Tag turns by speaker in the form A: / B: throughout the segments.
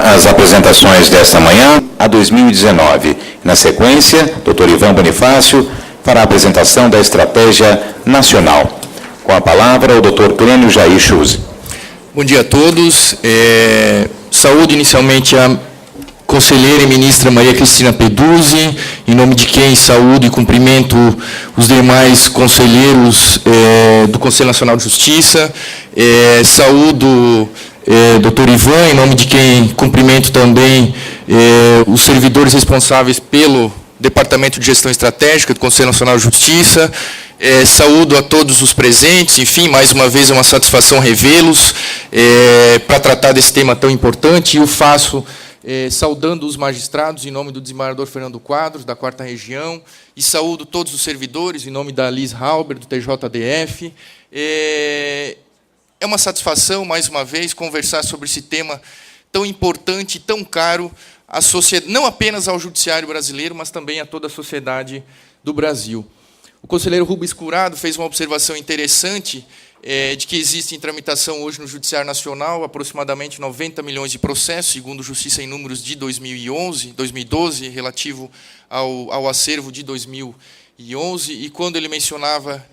A: as apresentações desta manhã, a 2019. Na sequência, Dr. Ivan Bonifácio fará a apresentação da Estratégia Nacional. Com a palavra, o Dr. Clênio Jair Chuzzi.
B: Bom dia a todos. Saúdo inicialmente a conselheira e ministra Maria Cristina Peduzzi, em nome de quem saúdo e cumprimento os demais conselheiros do Conselho Nacional de Justiça. Saúdo Dr. Ivan, em nome de quem cumprimento também os servidores responsáveis pelo Departamento de Gestão Estratégica do Conselho Nacional de Justiça. Saúdo a todos os presentes, enfim, mais uma vez é uma satisfação revê-los para tratar desse tema tão importante, e o faço saudando os magistrados em nome do desembargador Fernando Quadros, da 4ª Região, e saúdo todos os servidores em nome da Liz Halber, do TJDF. É uma satisfação, mais uma vez, conversar sobre esse tema tão importante e tão caro à sociedade, não apenas ao judiciário brasileiro, mas também a toda a sociedade do Brasil. O conselheiro Rubens Curado fez uma observação interessante de que existe em tramitação hoje no Judiciário Nacional aproximadamente 90 milhões de processos, segundo Justiça em Números de 2012, relativo ao acervo de 2011, e quando ele mencionava,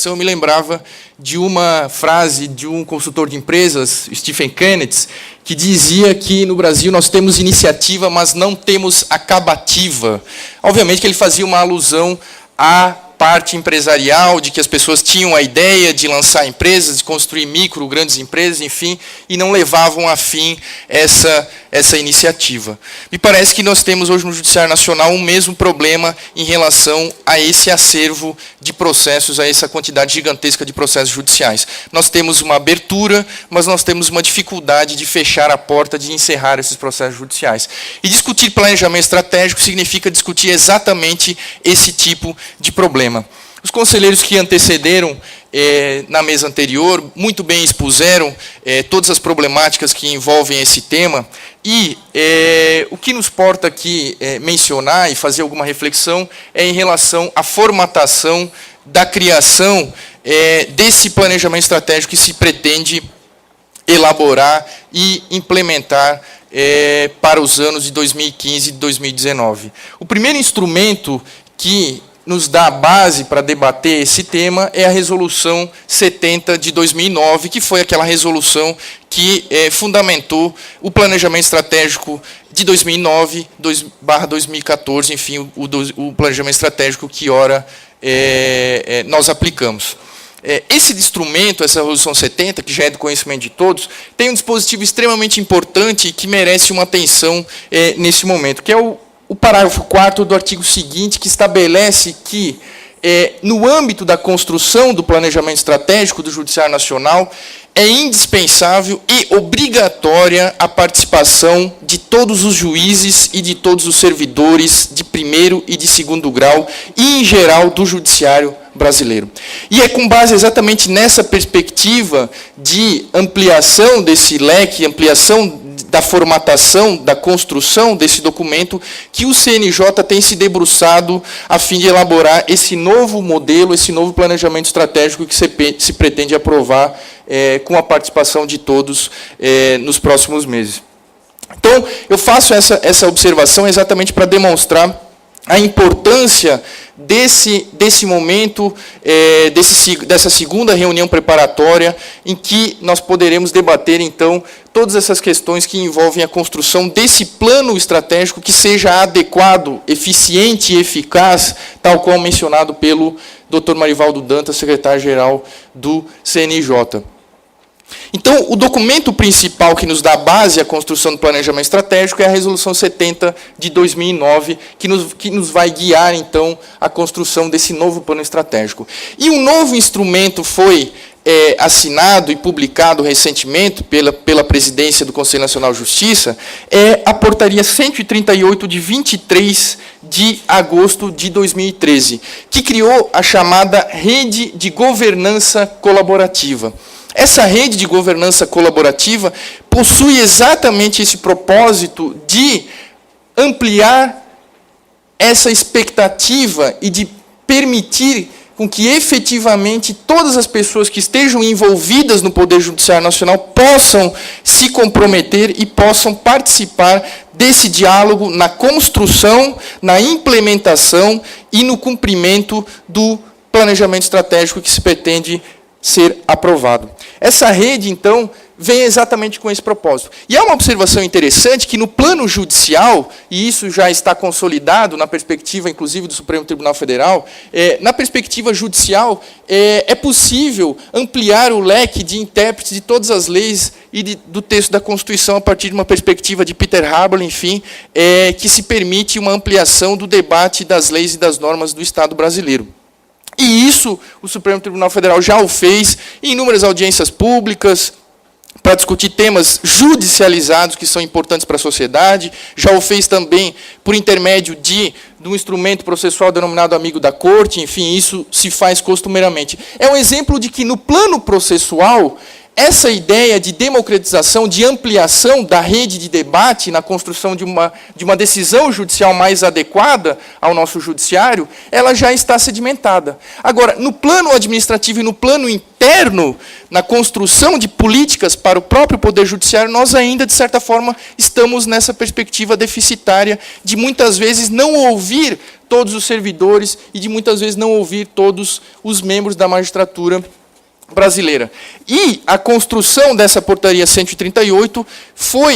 B: eu me lembrava de uma frase de um consultor de empresas, Stephen Kenneth, que dizia que no Brasil nós temos iniciativa, mas não temos acabativa. Obviamente que ele fazia uma alusão à parte empresarial, de que as pessoas tinham a ideia de lançar empresas, de construir micro, grandes empresas, enfim, e não levavam a fim essa iniciativa. Me parece que nós temos hoje no Judiciário Nacional um mesmo problema em relação a esse acervo de processos, a essa quantidade gigantesca de processos judiciais. Nós temos uma abertura, mas nós temos uma dificuldade de fechar a porta, de encerrar esses processos judiciais. E discutir planejamento estratégico significa discutir exatamente esse tipo de problema. Os conselheiros que antecederam na mesa anterior muito bem expuseram todas as problemáticas que envolvem esse tema, e o que nos porta aqui mencionar e fazer alguma reflexão é em relação à formatação da criação desse planejamento estratégico que se pretende elaborar e implementar para os anos de 2015 e 2019. O primeiro instrumento que nos dá a base para debater esse tema é a Resolução 70 de 2009, que foi aquela resolução que fundamentou o planejamento estratégico de 2009/2014, enfim, o planejamento estratégico que ora nós aplicamos. Esse instrumento, essa Resolução 70, que já é do conhecimento de todos, tem um dispositivo extremamente importante que merece uma atenção nesse momento, que é o parágrafo 4º do artigo seguinte, que estabelece que, no âmbito da construção do planejamento estratégico do Judiciário Nacional, é indispensável e obrigatória a participação de todos os juízes e de todos os servidores de primeiro e de segundo grau, e, em geral, do Judiciário brasileiro. E é com base exatamente nessa perspectiva de ampliação desse leque, ampliação da formatação, da construção desse documento, que o CNJ tem se debruçado a fim de elaborar esse novo modelo, esse novo planejamento estratégico que se pretende aprovar com a participação de todos nos próximos meses. Então, eu faço essa observação exatamente para demonstrar a importância desse momento, dessa segunda reunião preparatória, em que nós poderemos debater, então, todas essas questões que envolvem a construção desse plano estratégico que seja adequado, eficiente e eficaz, tal qual mencionado pelo Dr. Marivaldo Dantas, secretário-geral do CNJ. Então, o documento principal que nos dá base à construção do planejamento estratégico é a Resolução 70 de 2009, que nos vai guiar, então, a construção desse novo plano estratégico. E um novo instrumento foi assinado e publicado recentemente pela presidência do Conselho Nacional de Justiça, é a Portaria 138, de 23 de agosto de 2013, que criou a chamada Rede de Governança Colaborativa. Essa rede de governança colaborativa possui exatamente esse propósito de ampliar essa expectativa e de permitir com que efetivamente todas as pessoas que estejam envolvidas no Poder Judiciário Nacional possam se comprometer e possam participar desse diálogo na construção, na implementação e no cumprimento do planejamento estratégico que se pretende ser aprovado. Essa rede, então, vem exatamente com esse propósito. E há uma observação interessante que no plano judicial, e isso já está consolidado na perspectiva, inclusive, do Supremo Tribunal Federal, na perspectiva judicial, é possível ampliar o leque de intérpretes de todas as leis e do texto da Constituição a partir de uma perspectiva de Peter Haberl, enfim, que se permite uma ampliação do debate das leis e das normas do Estado brasileiro. E isso o Supremo Tribunal Federal já o fez em inúmeras audiências públicas, para discutir temas judicializados que são importantes para a sociedade, já o fez também por intermédio de um instrumento processual denominado amigo da corte, enfim, isso se faz costumeiramente. É um exemplo de que, no plano processual, essa ideia de democratização, de ampliação da rede de debate na construção de uma decisão judicial mais adequada ao nosso judiciário, ela já está sedimentada. Agora, no plano administrativo e no plano interno, na construção de políticas para o próprio Poder Judiciário, nós ainda, de certa forma, estamos nessa perspectiva deficitária de, muitas vezes, não ouvir todos os servidores e de, muitas vezes, não ouvir todos os membros da magistratura brasileira. E a construção dessa portaria 138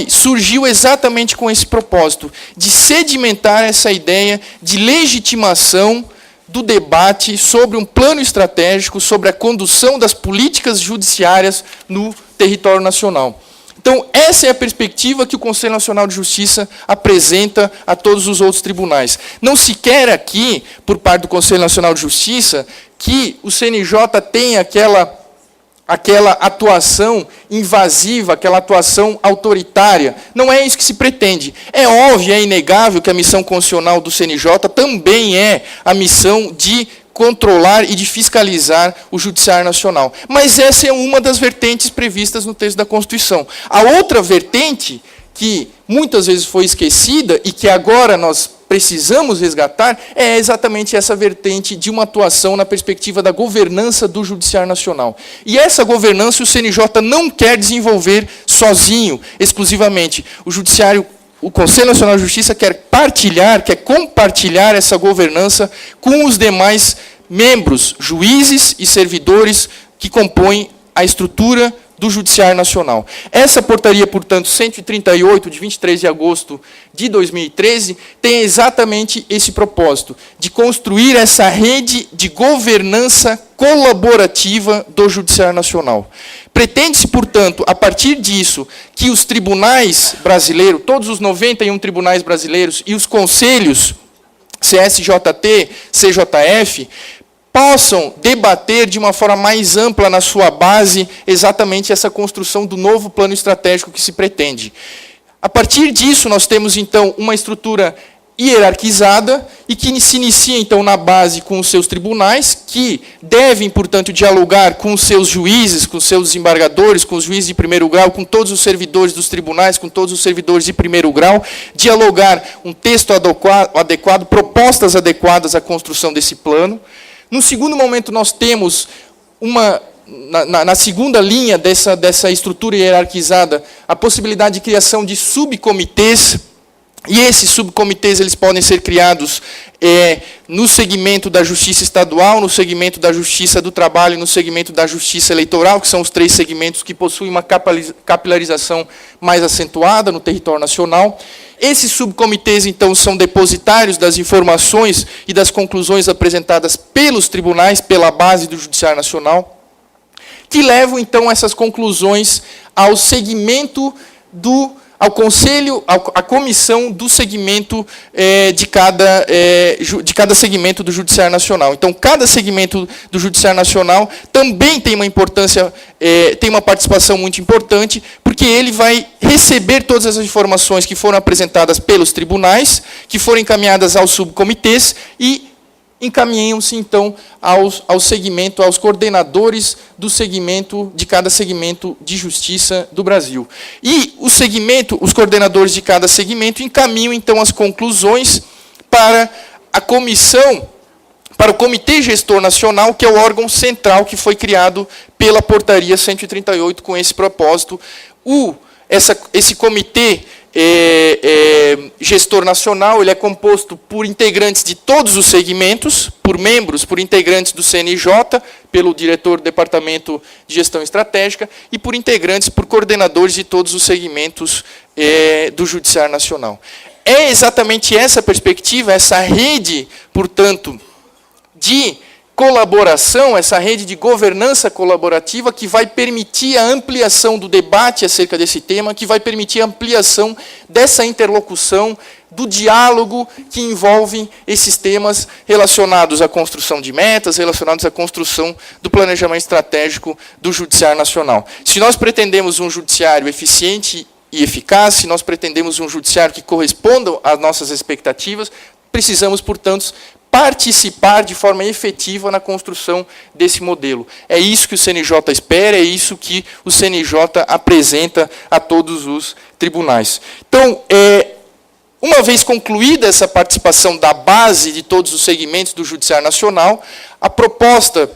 B: surgiu exatamente com esse propósito, de sedimentar essa ideia de legitimação do debate sobre um plano estratégico, sobre a condução das políticas judiciárias no território nacional. Então, essa é a perspectiva que o Conselho Nacional de Justiça apresenta a todos os outros tribunais. Não se quer aqui, por parte do Conselho Nacional de Justiça, que o CNJ tenha aquela atuação invasiva, aquela atuação autoritária. Não é isso que se pretende. É óbvio, é inegável que a missão constitucional do CNJ também é a missão de controlar e de fiscalizar o Judiciário Nacional. Mas essa é uma das vertentes previstas no texto da Constituição. A outra vertente, que muitas vezes foi esquecida e que agora nós precisamos resgatar, é exatamente essa vertente de uma atuação na perspectiva da governança do Judiciário Nacional. E essa governança o CNJ não quer desenvolver sozinho, exclusivamente. O Conselho Nacional de Justiça quer compartilhar essa governança com os demais membros, juízes e servidores que compõem a estrutura do Judiciário Nacional. Essa portaria, portanto, 138, de 23 de agosto de 2013, tem exatamente esse propósito, de construir essa rede de governança colaborativa do Judiciário Nacional. Pretende-se, portanto, a partir disso, que os tribunais brasileiros, todos os 91 tribunais brasileiros e os conselhos CSJT, CJF, possam debater de uma forma mais ampla na sua base exatamente essa construção do novo plano estratégico que se pretende. A partir disso, nós temos, então, uma estrutura hierarquizada e que se inicia, então, na base com os seus tribunais, que devem, portanto, dialogar com os seus juízes, com os seus desembargadores, com os juízes de primeiro grau, com todos os servidores dos tribunais, com todos os servidores de primeiro grau, dialogar um texto adequado, propostas adequadas à construção desse plano. No segundo momento, nós temos na segunda linha dessa estrutura hierarquizada, a possibilidade de criação de subcomitês, e esses subcomitês eles podem ser criados no segmento da Justiça Estadual, no segmento da Justiça do Trabalho e no segmento da Justiça Eleitoral, que são os três segmentos que possuem uma capilarização mais acentuada no território nacional. Esses subcomitês, então, são depositários das informações e das conclusões apresentadas pelos tribunais, pela base do Judiciário Nacional, que levam, então, essas conclusões ao segmento ao conselho, à comissão do segmento de cada segmento do Judiciário Nacional. Então, cada segmento do Judiciário Nacional também tem uma importância, tem uma participação muito importante, porque ele vai receber todas as informações que foram apresentadas pelos tribunais, que foram encaminhadas aos subcomitês e encaminham-se, então, aos coordenadores do segmento, de cada segmento de justiça do Brasil. E os coordenadores de cada segmento encaminham, então, as conclusões para a comissão para o Comitê Gestor Nacional, que é o órgão central que foi criado pela Portaria 138 com esse propósito. Esse Comitê Gestor Nacional ele é composto por integrantes de todos os segmentos, por membros, por integrantes do CNJ, pelo diretor do Departamento de Gestão Estratégica, e por integrantes, por coordenadores de todos os segmentos do Judiciário Nacional. É exatamente essa perspectiva, essa rede, portanto, de colaboração, essa rede de governança colaborativa que vai permitir a ampliação do debate acerca desse tema, que vai permitir a ampliação dessa interlocução, do diálogo que envolve esses temas relacionados à construção de metas, relacionados à construção do planejamento estratégico do Judiciário Nacional. Se nós pretendemos um judiciário eficiente e eficaz, se nós pretendemos um judiciário que corresponda às nossas expectativas, precisamos, portanto, participar de forma efetiva na construção desse modelo. É isso que o CNJ espera, é isso que o CNJ apresenta a todos os tribunais. Então, uma vez concluída essa participação da base de todos os segmentos do Judiciário Nacional, a proposta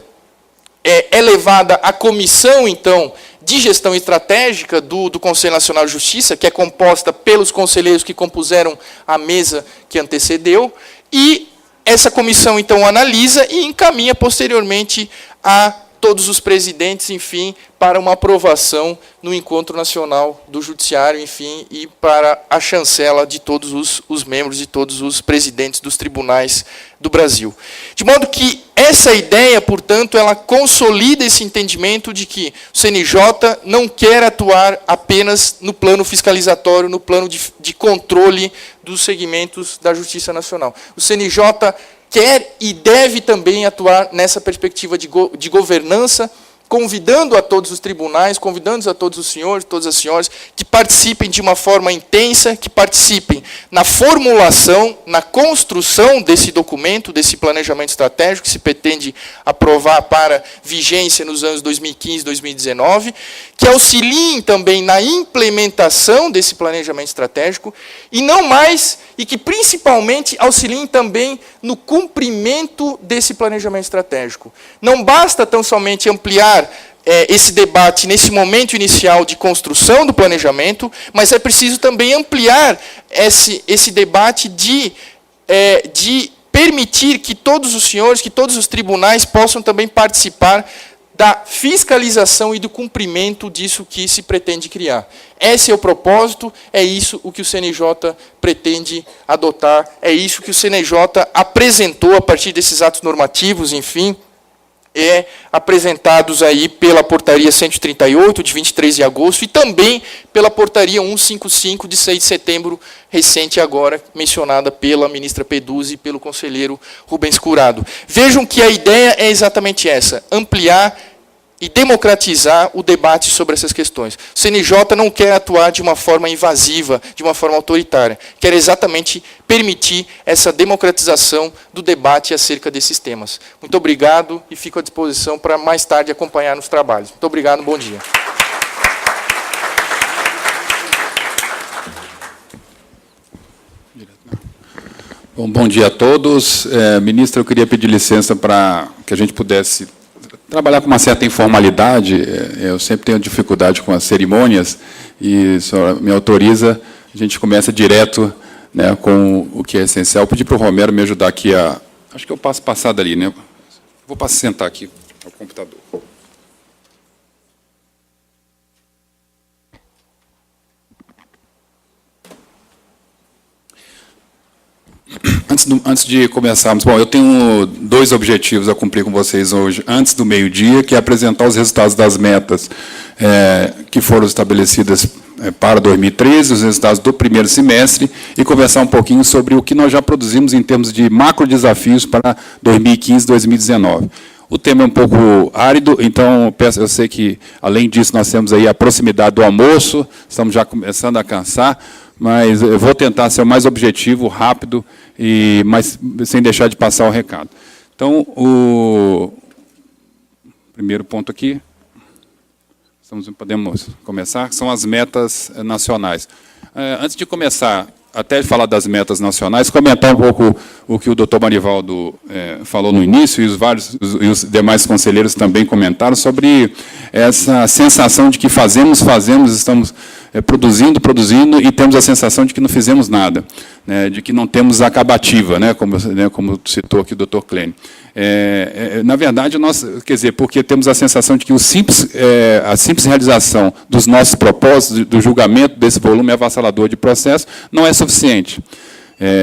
B: é levada à comissão, então, de gestão estratégica do Conselho Nacional de Justiça, que é composta pelos conselheiros que compuseram a mesa que antecedeu, e essa comissão, então, analisa e encaminha posteriormente a todos os presidentes, enfim, para uma aprovação no Encontro Nacional do Judiciário, enfim, e para a chancela de todos os membros, de todos os presidentes dos tribunais do Brasil. De modo que essa ideia, portanto, ela consolida esse entendimento de que o CNJ não quer atuar apenas no plano fiscalizatório, no plano de controle dos segmentos da Justiça Nacional. O CNJ quer e deve também atuar nessa perspectiva de governança, convidando a todos os tribunais, convidando a todos os senhores, todas as senhoras, que participem de uma forma intensa, que participem na formulação, na construção desse documento, desse planejamento estratégico, que se pretende aprovar para vigência nos anos 2015 e 2019, que auxiliem também na implementação desse planejamento estratégico, e não mais, e que principalmente auxiliem também no cumprimento desse planejamento estratégico. Não basta tão somente ampliar esse debate nesse momento inicial de construção do planejamento, mas é preciso também ampliar esse debate de permitir que todos os senhores, que todos os tribunais possam também participar da fiscalização e do cumprimento disso que se pretende criar. Esse é o propósito, é isso o que o CNJ pretende adotar, é isso que o CNJ apresentou a partir desses atos normativos, enfim, apresentados aí pela Portaria 138, de 23 de agosto, e também pela Portaria 155, de 6 de setembro, recente agora, mencionada pela ministra Peduzzi e pelo conselheiro Rubens Curado. Vejam que a ideia é exatamente essa, ampliar e democratizar o debate sobre essas questões. O CNJ não quer atuar de uma forma invasiva, de uma forma autoritária. Quer exatamente permitir essa democratização do debate acerca desses temas. Muito obrigado e fico à disposição para mais tarde acompanhar nos trabalhos. Muito obrigado, bom dia.
C: Bom dia a todos. Ministra, eu queria pedir licença para que a gente pudesse trabalhar com uma certa informalidade. Eu sempre tenho dificuldade com as cerimônias e a senhora me autoriza, a gente começa direto, né, com o que é essencial. Vou pedir para o Romero me ajudar aqui a... Acho que eu passo passar dali, né? Vou sentar aqui no computador. Antes de começarmos, bom, eu tenho 2 objetivos a cumprir com vocês hoje, antes do meio-dia, que é apresentar os resultados das metas que foram estabelecidas para 2013, os resultados do primeiro semestre, e conversar um pouquinho sobre o que nós já produzimos em termos de macro desafios para 2015 e 2019. O tema é um pouco árido, então eu sei que, além disso, nós temos aí a proximidade do almoço, estamos já começando a cansar, mas eu vou tentar ser o mais objetivo, rápido, mas sem deixar de passar o recado. Então, o primeiro ponto aqui, podemos começar, são as metas nacionais. Antes de começar, até falar das metas nacionais, comentar um pouco o que o doutor Marivaldo falou no início, e os demais conselheiros também comentaram, sobre essa sensação de que fazemos, estamos produzindo, e temos a sensação de que não fizemos nada, né, de que não temos acabativa, né, como citou aqui o doutor Clênio. Na verdade, nós, quer dizer, porque temos a sensação de que a simples realização dos nossos propósitos, do julgamento desse volume avassalador de processo, não é suficiente.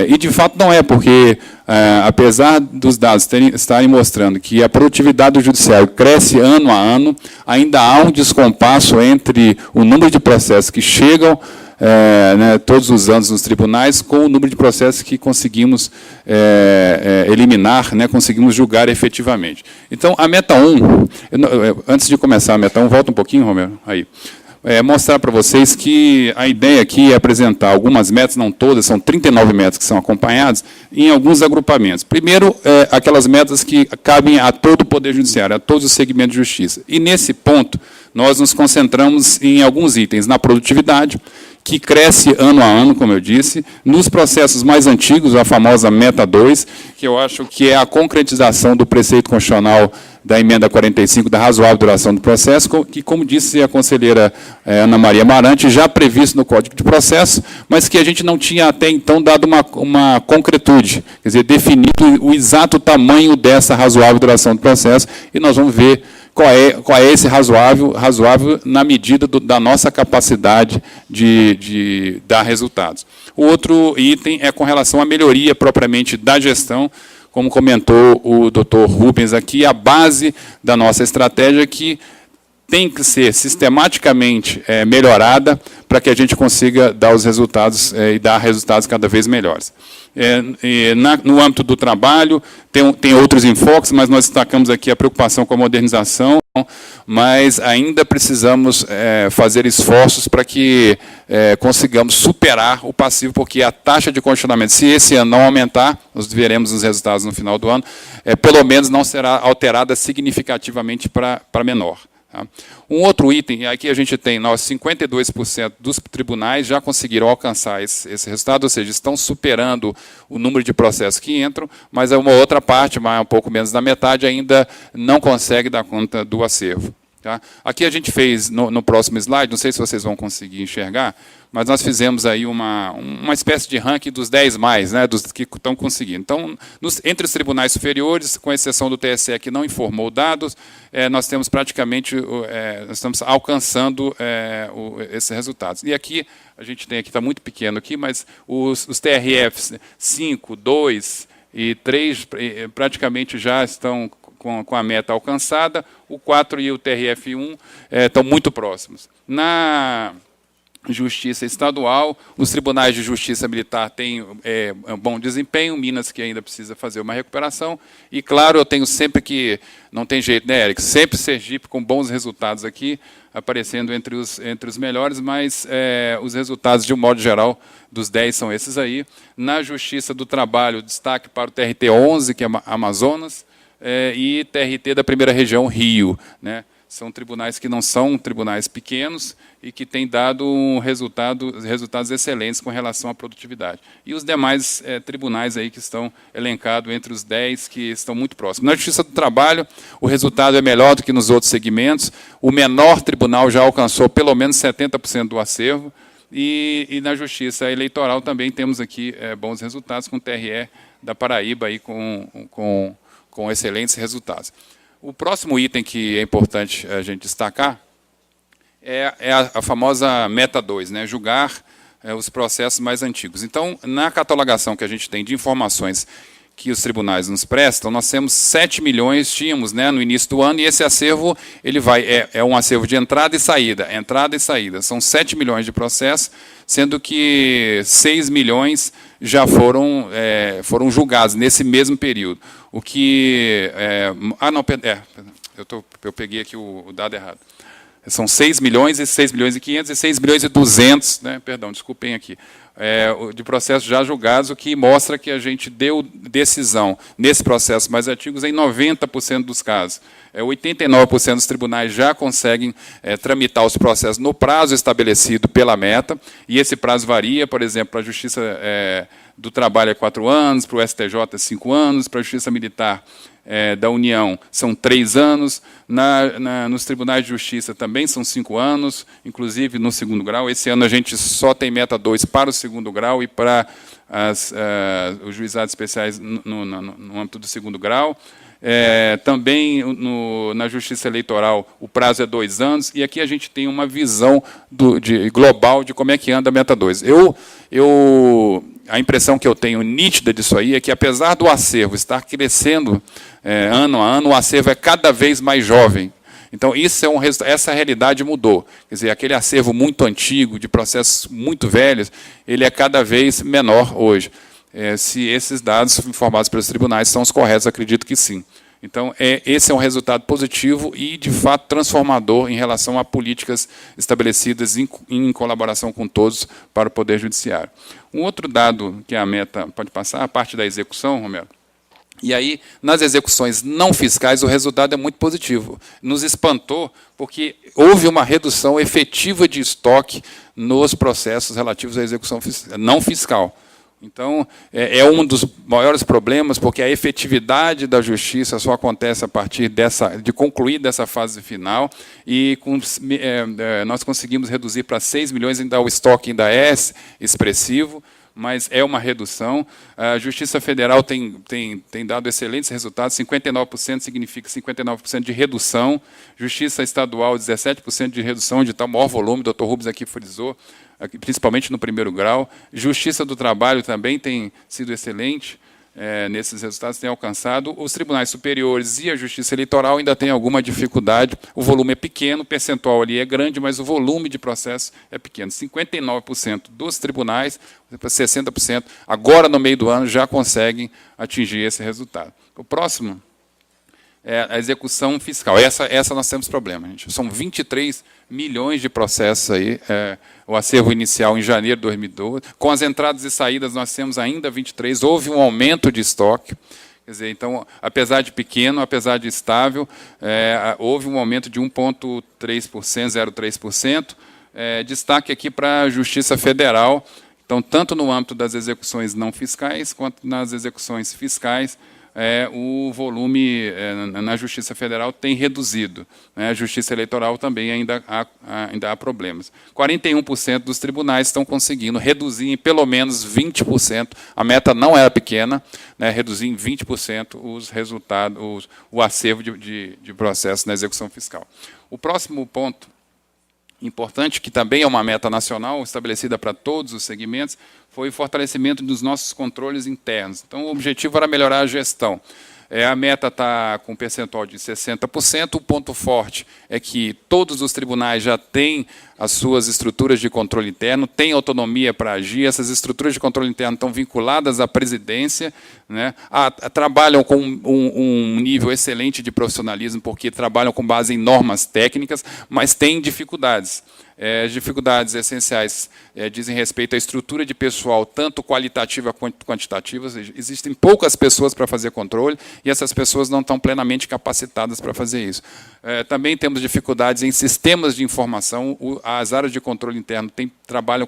C: E, de fato, não é, porque, apesar dos dados estarem mostrando que a produtividade do judiciário cresce ano a ano, ainda há um descompasso entre o número de processos que chegam né, todos os anos nos tribunais com o número de processos que conseguimos eliminar, né, conseguimos julgar efetivamente. Então, a meta 1, antes de começar a meta 1, volta um pouquinho, Romero, aí. Mostrar para vocês que a ideia aqui é apresentar algumas metas, não todas, são 39 metas que são acompanhadas, em alguns agrupamentos. Primeiro, aquelas metas que cabem a todo o Poder Judiciário, a todos os segmentos de justiça. E, nesse ponto, nós nos concentramos em alguns itens, na produtividade, que cresce ano a ano, como eu disse, nos processos mais antigos, a famosa meta 2, que eu acho que é a concretização do preceito constitucional da emenda 45, da razoável duração do processo, que, como disse a conselheira Ana Maria Marante, já previsto no Código de Processo, mas que a gente não tinha até então dado uma concretude, quer dizer, definido o exato tamanho dessa razoável duração do processo, e nós vamos ver qual é esse razoável na medida da nossa capacidade de dar resultados. O outro item é com relação à melhoria propriamente da gestão, como comentou o doutor Rubens aqui, a base da nossa estratégia que tem que ser sistematicamente melhorada para que a gente consiga dar os resultados e dar resultados cada vez melhores. No âmbito do trabalho, tem outros enfoques, mas nós destacamos aqui a preocupação com a modernização, mas ainda precisamos fazer esforços para que consigamos superar o passivo, porque a taxa de congestionamento, se esse ano não aumentar, nós veremos os resultados no final do ano, pelo menos não será alterada significativamente para menor. Um outro item, aqui a gente tem, 52% dos tribunais já conseguiram alcançar esse resultado, ou seja, estão superando o número de processos que entram, mas uma outra parte, um pouco menos da metade, ainda não consegue dar conta do acervo. Tá? Aqui a gente fez, no próximo slide, não sei se vocês vão conseguir enxergar, mas nós fizemos aí uma espécie de ranking dos 10 mais, né, dos que estão conseguindo. Então, entre os tribunais superiores, com exceção do TSE, que não informou dados, nós temos praticamente, nós estamos alcançando esses resultados. E aqui, a gente tem aqui, está muito pequeno aqui, mas os TRFs 5, 2 e 3 praticamente já estão com a meta alcançada, o 4 e o TRF1 estão muito próximos. Na Justiça Estadual, os tribunais de Justiça Militar têm bom desempenho, Minas que ainda precisa fazer uma recuperação, e, claro, eu tenho sempre que, não tem jeito, né, Eric, sempre Sergipe com bons resultados aqui, aparecendo entre os melhores, mas os resultados, de um modo geral, dos 10 são esses aí. Na Justiça do Trabalho, destaque para o TRT 11, que é Amazonas, e TRT da primeira região, Rio, né? São tribunais que não são tribunais pequenos e que têm dado resultados excelentes com relação à produtividade. E os demais tribunais aí que estão elencados entre os 10 que estão muito próximos. Na Justiça do Trabalho, o resultado é melhor do que nos outros segmentos. O menor tribunal já alcançou pelo menos 70% do acervo. E na Justiça Eleitoral também temos aqui bons resultados, com o TRE da Paraíba aí com excelentes resultados. O próximo item que é importante a gente destacar é a famosa meta 2, né? Julgar os processos mais antigos. Então, na catalogação que a gente tem de informações que os tribunais nos prestam, nós temos 7 milhões, tínhamos, né, no início do ano, e esse acervo ele é um acervo de entrada e saída. São 7 milhões de processos, sendo que 6 milhões já foram julgados nesse mesmo período. O que... eu peguei aqui o dado errado. São 6 milhões e 6 milhões e 500 e 6 milhões e 200, né, perdão, desculpem aqui. de processos já julgados, o que mostra que a gente deu decisão nesse processo mais antigos em 90% dos casos. 89% dos tribunais já conseguem tramitar os processos no prazo estabelecido pela meta, e esse prazo varia, por exemplo, para a Justiça do Trabalho é 4 anos, para o STJ é 5 anos, para a Justiça Militar da União são 3 anos, nos tribunais de justiça também são 5 anos, inclusive no segundo grau. Esse ano a gente só tem meta 2 para o segundo grau e para os juizados especiais no âmbito do segundo grau. Também na Justiça Eleitoral o prazo é 2 anos, e aqui a gente tem uma visão global de como é que anda a meta 2. A impressão que eu tenho nítida disso aí é que, apesar do acervo estar crescendo ano a ano, o acervo é cada vez mais jovem. Então, essa realidade mudou. Quer dizer, aquele acervo muito antigo, de processos muito velhos, ele é cada vez menor hoje. Se esses dados informados pelos tribunais são os corretos, acredito que sim. Então, esse é um resultado positivo e, de fato, transformador em relação a políticas estabelecidas em colaboração com todos para o Poder Judiciário. Um outro dado que a meta pode passar, a parte da execução, Romero. E aí, nas execuções não fiscais, o resultado é muito positivo. Nos espantou, porque houve uma redução efetiva de estoque nos processos relativos à execução não fiscal. Então, é um dos maiores problemas, porque a efetividade da justiça só acontece a partir de concluir dessa fase final, e nós conseguimos reduzir para 6 milhões, ainda o estoque ainda é expressivo, mas é uma redução. A Justiça Federal tem dado excelentes resultados, 59% significa 59% de redução, Justiça Estadual 17% de redução, onde está o maior volume, o doutor Rubens aqui frisou, principalmente no primeiro grau. Justiça do Trabalho também tem sido excelente nesses resultados, tem alcançado. Os tribunais superiores e a Justiça Eleitoral ainda têm alguma dificuldade. O volume é pequeno, o percentual ali é grande, mas o volume de processo é pequeno. 59% dos tribunais, 60%, agora no meio do ano, já conseguem atingir esse resultado. O próximo é a execução fiscal. Essa nós temos problema, gente. São 23 milhões de processos aí, o acervo inicial em janeiro de 2012. Com as entradas e saídas, nós temos ainda 23. Houve um aumento de estoque. Quer dizer, então, apesar de pequeno, apesar de estável, houve um aumento de 1,3%, 0,3%. Destaque aqui para a Justiça Federal. Então, tanto no âmbito das execuções não fiscais, quanto nas execuções fiscais, o volume na Justiça Federal tem reduzido. A Justiça Eleitoral também ainda há problemas. 41% dos tribunais estão conseguindo reduzir em pelo menos 20%, a meta não era pequena, reduzir em 20% os resultados, o acervo de processo na execução fiscal. O próximo ponto importante, que também é uma meta nacional, estabelecida para todos os segmentos, foi o fortalecimento dos nossos controles internos. Então, o objetivo era melhorar a gestão. A meta está com um percentual de 60%. O ponto forte é que todos os tribunais já têm as suas estruturas de controle interno, têm autonomia para agir. Essas estruturas de controle interno estão vinculadas à presidência, trabalham com um nível excelente de profissionalismo, porque trabalham com base em normas técnicas, mas têm dificuldades. As dificuldades essenciais dizem respeito à estrutura de pessoal, tanto qualitativa quanto quantitativa. Existem poucas pessoas para fazer controle, e essas pessoas não estão plenamente capacitadas para fazer isso. Também temos dificuldades em sistemas de informação. As áreas de controle interno trabalham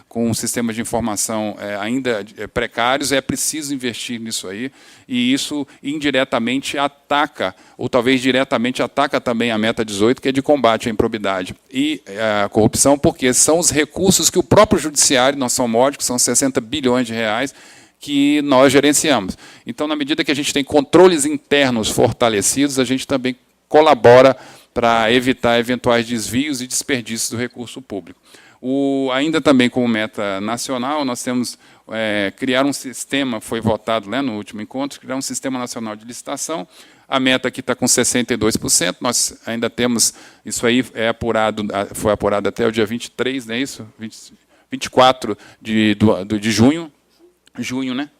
C: com sistemas de informação ainda precários. É preciso investir nisso aí, e isso indiretamente ataca, ou talvez diretamente ataca também a meta 18, que é de combate à improbidade e à corrupção, porque são os recursos que o próprio judiciário, nós somos módicos, são 60 bilhões de reais, que nós gerenciamos. Então, na medida que a gente tem controles internos fortalecidos, a gente também colabora para evitar eventuais desvios e desperdícios do recurso público. Ainda também como meta nacional, nós temos criar um sistema, foi votado no último encontro, criar um sistema nacional de licitação. A meta aqui está com 62%, nós ainda temos, isso aí foi apurado até o dia 23, não é isso? 24 de junho. Junho, né?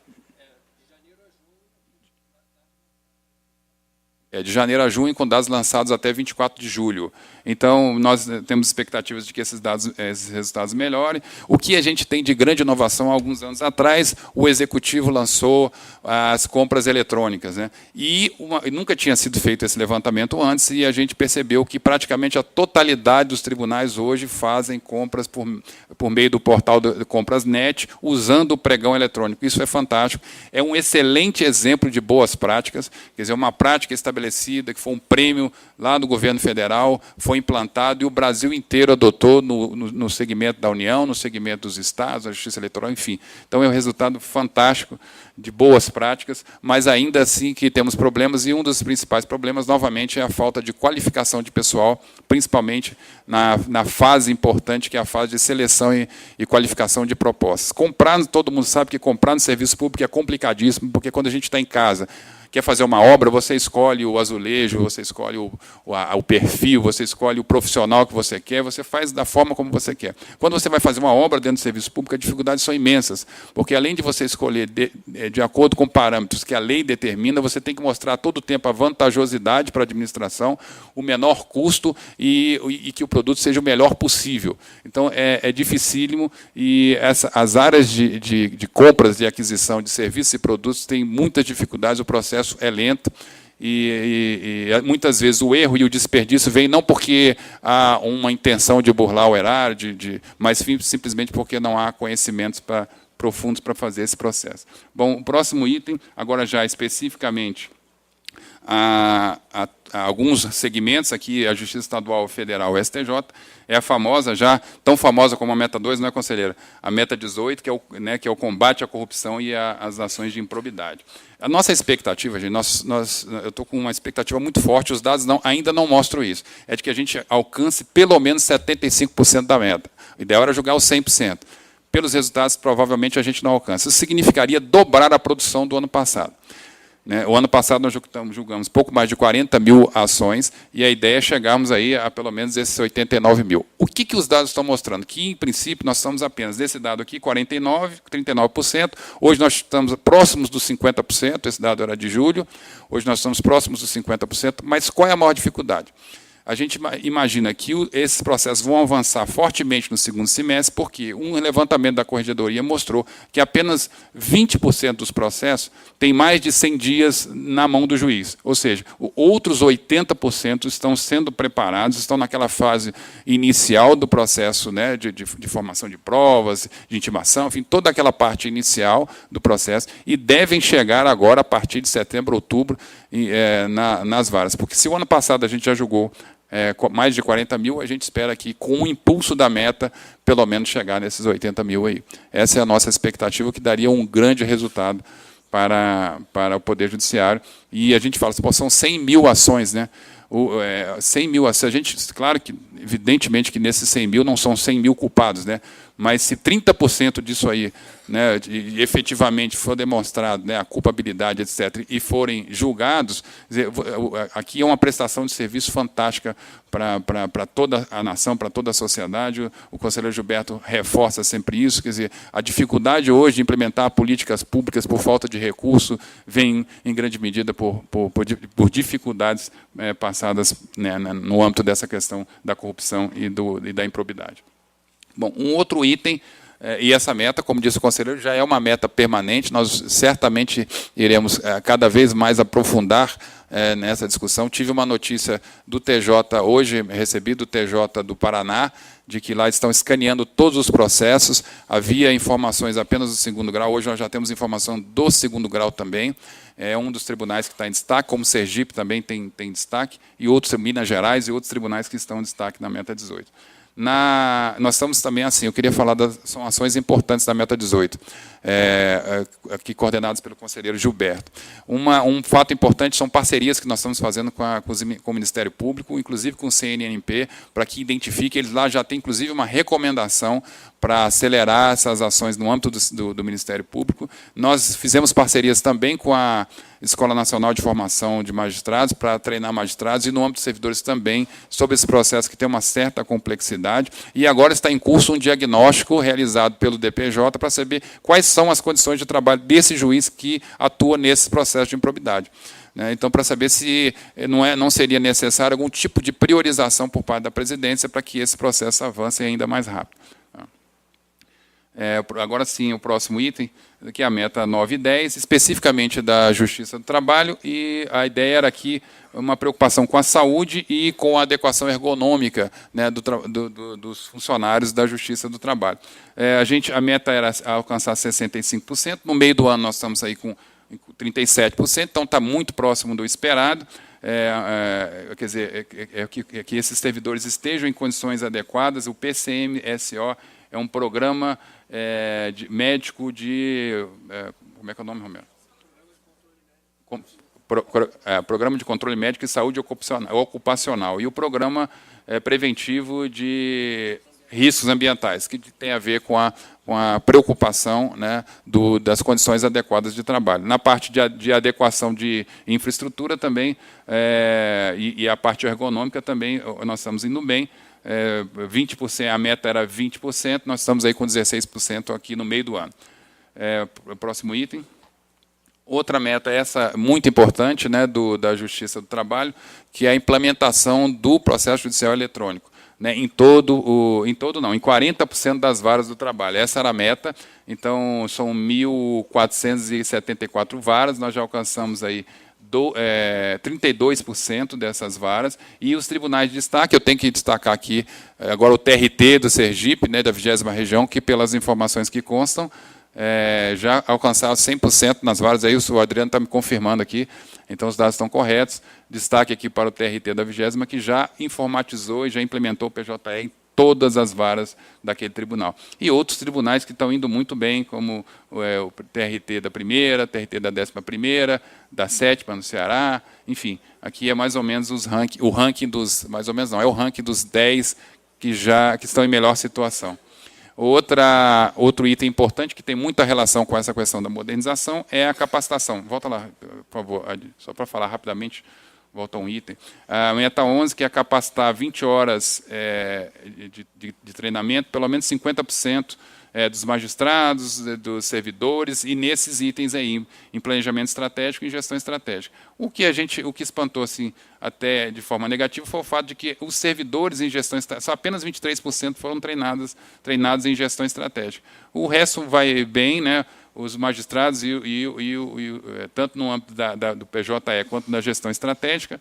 C: de janeiro a junho, com dados lançados até 24 de julho. Então, nós temos expectativas de que esses resultados melhorem. O que a gente tem de grande inovação, há alguns anos atrás, o Executivo lançou as compras eletrônicas, né? E nunca tinha sido feito esse levantamento antes, e a gente percebeu que praticamente a totalidade dos tribunais hoje fazem compras por meio do portal de Compras Net, usando o pregão eletrônico. Isso é fantástico. É um excelente exemplo de boas práticas, quer dizer, uma prática estabelecida, que foi um prêmio lá do governo federal, foi implantado e o Brasil inteiro adotou no segmento da União, no segmento dos estados, da Justiça Eleitoral, enfim. Então, é um resultado fantástico de boas práticas, mas ainda assim que temos problemas, e um dos principais problemas, novamente, é a falta de qualificação de pessoal, principalmente na fase importante, que é a fase de seleção e qualificação de propostas. Comprar, todo mundo sabe que comprar no serviço público é complicadíssimo, porque quando a gente está em casa, quer fazer uma obra, você escolhe o azulejo, você escolhe o perfil, você escolhe o profissional que você quer, você faz da forma como você quer. Quando você vai fazer uma obra dentro do serviço público, as dificuldades são imensas, porque além de você escolher de acordo com parâmetros que a lei determina, você tem que mostrar todo o tempo a vantajosidade para a administração, o menor custo e que o produto seja o melhor possível. Então, é dificílimo, e as áreas de compras, de aquisição de serviços e produtos têm muitas dificuldades, o processo é lento, e muitas vezes o erro e o desperdício vem não porque há uma intenção de burlar o erário, mas simplesmente porque não há conhecimentos profundos para fazer esse processo. Bom, o próximo item, agora já especificamente a alguns segmentos, aqui a Justiça Estadual Federal, o STJ, é a famosa, já tão famosa como a meta 2, não é, conselheira? A meta 18, que é o combate à corrupção e às ações de improbidade. A nossa expectativa, gente, eu estou com uma expectativa muito forte, os dados ainda não mostram isso, é de que a gente alcance pelo menos 75% da meta. O ideal era julgar os 100%. Pelos resultados, provavelmente, a gente não alcança. Isso significaria dobrar a produção do ano passado. O ano passado nós julgamos pouco mais de 40 mil ações, e a ideia é chegarmos aí a pelo menos esses 89 mil. O que os dados estão mostrando? Que, em princípio, nós estamos apenas, desse dado aqui, 39%, hoje nós estamos próximos dos 50%, esse dado era de julho, hoje nós estamos próximos dos 50%, mas qual é a maior dificuldade? A gente imagina que esses processos vão avançar fortemente no segundo semestre, porque um levantamento da Corregedoria mostrou que apenas 20% dos processos têm mais de 100 dias na mão do juiz. Ou seja, outros 80% estão sendo preparados, estão naquela fase inicial do processo, né, de formação de provas, de intimação, enfim, toda aquela parte inicial do processo, e devem chegar agora, a partir de setembro, outubro, nas varas. Porque se o ano passado a gente já julgou mais de 40 mil, a gente espera que, com o impulso da meta, pelo menos chegar nesses 80 mil aí. Essa é a nossa expectativa, que daria um grande resultado para o Poder Judiciário. E a gente fala, são 100 mil ações, né? 100 mil ações, claro que, evidentemente, que nesses 100 mil não são 100 mil culpados, né? Mas se 30% disso aí, né, efetivamente for demonstrado, né, a culpabilidade, etc., e forem julgados, aqui é uma prestação de serviço fantástica para toda a nação, para toda a sociedade. O conselheiro Gilberto reforça sempre isso, quer dizer, a dificuldade hoje de implementar políticas públicas por falta de recurso vem, em grande medida, por dificuldades passadas, né, no âmbito dessa questão da corrupção e da improbidade. Bom, um outro item, e essa meta, como disse o conselheiro, já é uma meta permanente, nós certamente iremos cada vez mais aprofundar nessa discussão. Tive uma notícia do TJ, hoje recebi do TJ do Paraná, de que lá estão escaneando todos os processos, havia informações apenas do segundo grau, hoje nós já temos informação do segundo grau também, é um dos tribunais que está em destaque, como Sergipe também tem destaque, e outros, Minas Gerais, e outros tribunais que estão em destaque na meta 18. Nós estamos também, assim, eu queria falar são ações importantes da meta 18, aqui coordenadas pelo conselheiro Gilberto. Um fato importante são parcerias que nós estamos fazendo com o Ministério Público, inclusive com o CNMP, para que identifique, eles lá já têm, inclusive, uma recomendação para acelerar essas ações no âmbito do Ministério Público. Nós fizemos parcerias também com a Escola Nacional de Formação de Magistrados, para treinar magistrados, e no âmbito dos servidores também, sobre esse processo que tem uma certa complexidade. E agora está em curso um diagnóstico realizado pelo DPJ para saber quais são as condições de trabalho desse juiz que atua nesse processo de improbidade. né? Então, para saber se não seria necessário algum tipo de priorização por parte da presidência para que esse processo avance ainda mais rápido. Agora sim, o próximo item, que é a meta 9 e 10, especificamente da Justiça do Trabalho, e a ideia era aqui uma preocupação com a saúde e com a adequação ergonômica, né, dos funcionários da Justiça do Trabalho. A meta era alcançar 65%, no meio do ano nós estamos aí com 37%, então está muito próximo do esperado. Quer dizer, que esses servidores estejam em condições adequadas. O PCMSO é um programa médico de... como é que é o nome, Romero? Programa de Controle Médico e Saúde Ocupacional. E o Programa Preventivo de Riscos Ambientais, que tem a ver com a preocupação, né, das condições adequadas de trabalho. Na parte de adequação de infraestrutura também, e a parte ergonômica também, nós estamos indo bem. 20%, a meta era 20%, nós estamos aí com 16% aqui no meio do ano. Próximo item. Outra meta, essa muito importante, né, da Justiça do Trabalho, que é a implementação do processo judicial eletrônico, né, em 40% das varas do trabalho. Essa era a meta, então são 1.474 varas, nós já alcançamos aí 32% dessas varas, e os tribunais de destaque, eu tenho que destacar aqui agora o TRT do Sergipe, né, da 20ª região, que pelas informações que constam, já alcançaram 100% nas varas, aí o Adriano está me confirmando aqui, então os dados estão corretos. Destaque aqui para o TRT da 20ª, que já informatizou e já implementou o PJE em todas as varas daquele tribunal. E outros tribunais que estão indo muito bem, como o TRT da 1ª, TRT da 11ª, da 7ª no Ceará, enfim, aqui é mais ou menos o ranking dos, mais ou menos não, é o ranking dos 10 que estão em melhor situação. Outro item importante que tem muita relação com essa questão da modernização é a capacitação. Volta lá, por favor, só para falar rapidamente. Volta um item. A meta 11, que é capacitar 20 horas de treinamento, pelo menos 50% dos magistrados, dos servidores, e nesses itens aí, em planejamento estratégico e gestão estratégica. O que espantou assim, até de forma negativa foi o fato de que os servidores em gestão estratégica, só apenas 23% foram treinados em gestão estratégica. O resto vai bem, né? Os magistrados, tanto no âmbito do PJE quanto da gestão estratégica,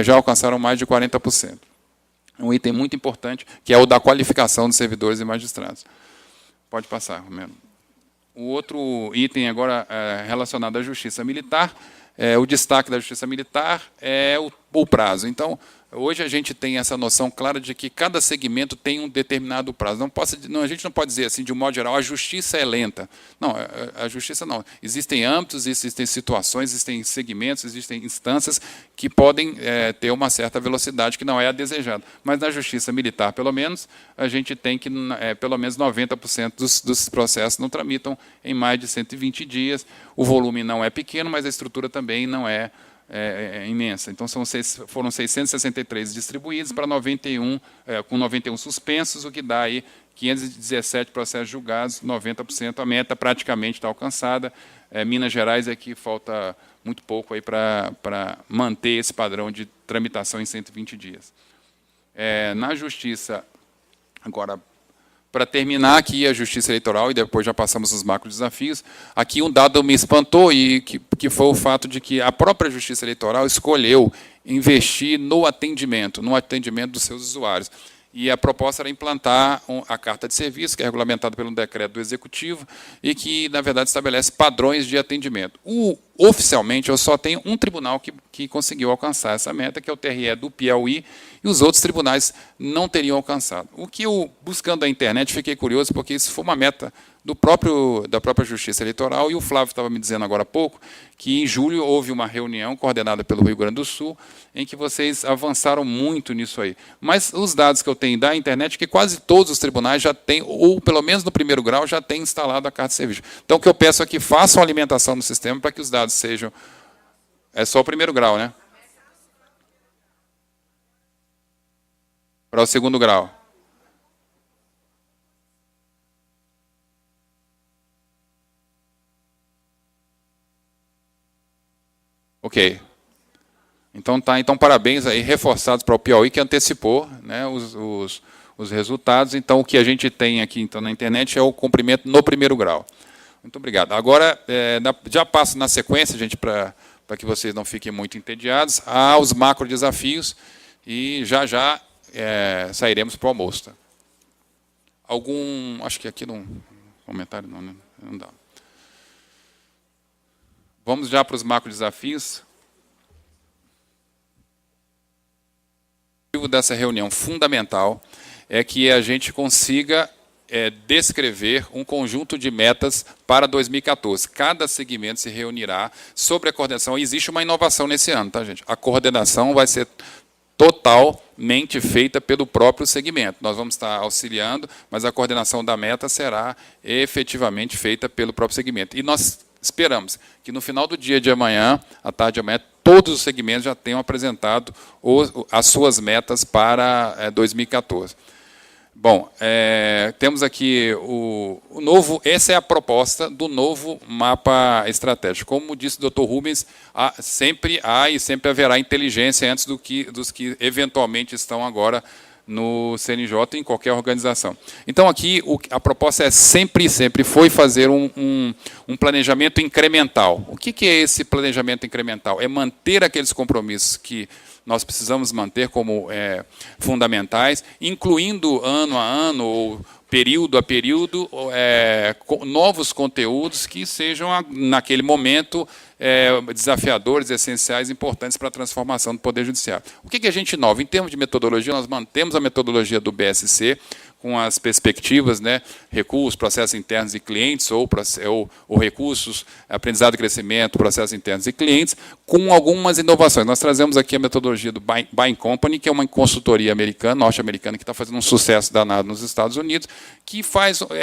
C: já alcançaram mais de 40%. Um item muito importante, que é o da qualificação dos servidores e magistrados. Pode passar, Romero. O outro item agora relacionado à Justiça Militar, o destaque da Justiça Militar é o prazo. Então, hoje a gente tem essa noção clara de que cada segmento tem um determinado prazo. A gente não pode dizer assim, de um modo geral, a justiça é lenta. Não, a justiça não. Existem âmbitos, existem situações, existem segmentos, existem instâncias que podem ter uma certa velocidade que não é a desejada. Mas na Justiça Militar, pelo menos, a gente tem que pelo menos 90% dos processos não tramitam em mais de 120 dias. O volume não é pequeno, mas a estrutura também não é imensa. Então, foram 663 distribuídos para 91, com 91 suspensos, o que dá aí 517 processos julgados, 90%. A meta praticamente está alcançada. Minas Gerais é que falta muito pouco aí para manter esse padrão de tramitação em 120 dias. Na Justiça, agora, para terminar aqui a Justiça Eleitoral, e depois já passamos os macro desafios, aqui um dado me espantou, e que foi o fato de que a própria Justiça Eleitoral escolheu investir no atendimento dos seus usuários. E a proposta era implantar a carta de serviço, que é regulamentada pelo decreto do Executivo, e que, na verdade, estabelece padrões de atendimento. Oficialmente, eu só tenho um tribunal que conseguiu alcançar essa meta, que é o TRE do Piauí, e os outros tribunais não teriam alcançado. O que eu, buscando a internet, fiquei curioso, porque isso foi uma meta da própria Justiça Eleitoral, e o Flávio estava me dizendo agora há pouco que em julho houve uma reunião coordenada pelo Rio Grande do Sul, em que vocês avançaram muito nisso aí. Mas os dados que eu tenho da internet é que quase todos os tribunais já têm, ou pelo menos no primeiro grau, já têm instalado a carta de serviço. Então, o que eu peço é que façam a alimentação no sistema para que os dados sejam... É só o primeiro grau, né? Para o segundo grau. Ok. Então, parabéns aí, reforçados para o Piauí, que antecipou, né, os resultados. Então, o que a gente tem aqui então, na internet é o cumprimento no primeiro grau. Muito obrigado. Agora, já passo na sequência, gente, para que vocês não fiquem muito entediados, aos macro desafios, e já sairemos para o almoço. Tá? Acho que aqui não... Comentário não, né? Não dá. Vamos já para os macro desafios. O objetivo dessa reunião fundamental é que a gente consiga descrever um conjunto de metas para 2014. Cada segmento se reunirá sobre a coordenação. Existe uma inovação nesse ano, tá, gente? A coordenação vai ser totalmente feita pelo próprio segmento. Nós vamos estar auxiliando, mas a coordenação da meta será efetivamente feita pelo próprio segmento. E nós esperamos que no final do dia de amanhã, à tarde de amanhã, todos os segmentos já tenham apresentado as suas metas para 2014. Bom, temos aqui o novo, essa é a proposta do novo mapa estratégico. Como disse o Dr. Rubens, sempre há e sempre haverá inteligência antes dos que eventualmente estão agora no CNJ, em qualquer organização. Então, aqui, a proposta sempre foi fazer um planejamento incremental. O que é esse planejamento incremental? É manter aqueles compromissos que nós precisamos manter como fundamentais, incluindo ano a ano, ou período a período, novos conteúdos que sejam, naquele momento, desafiadores, essenciais, importantes para a transformação do Poder Judiciário. O que a gente inova? Em termos de metodologia, nós mantemos a metodologia do BSC, com as perspectivas, né, recursos, processos internos e clientes, ou recursos, aprendizado e crescimento, processos internos e clientes, com algumas inovações. Nós trazemos aqui a metodologia do Bain Company, que é uma consultoria americana, norte-americana, que está fazendo um sucesso danado nos Estados Unidos, que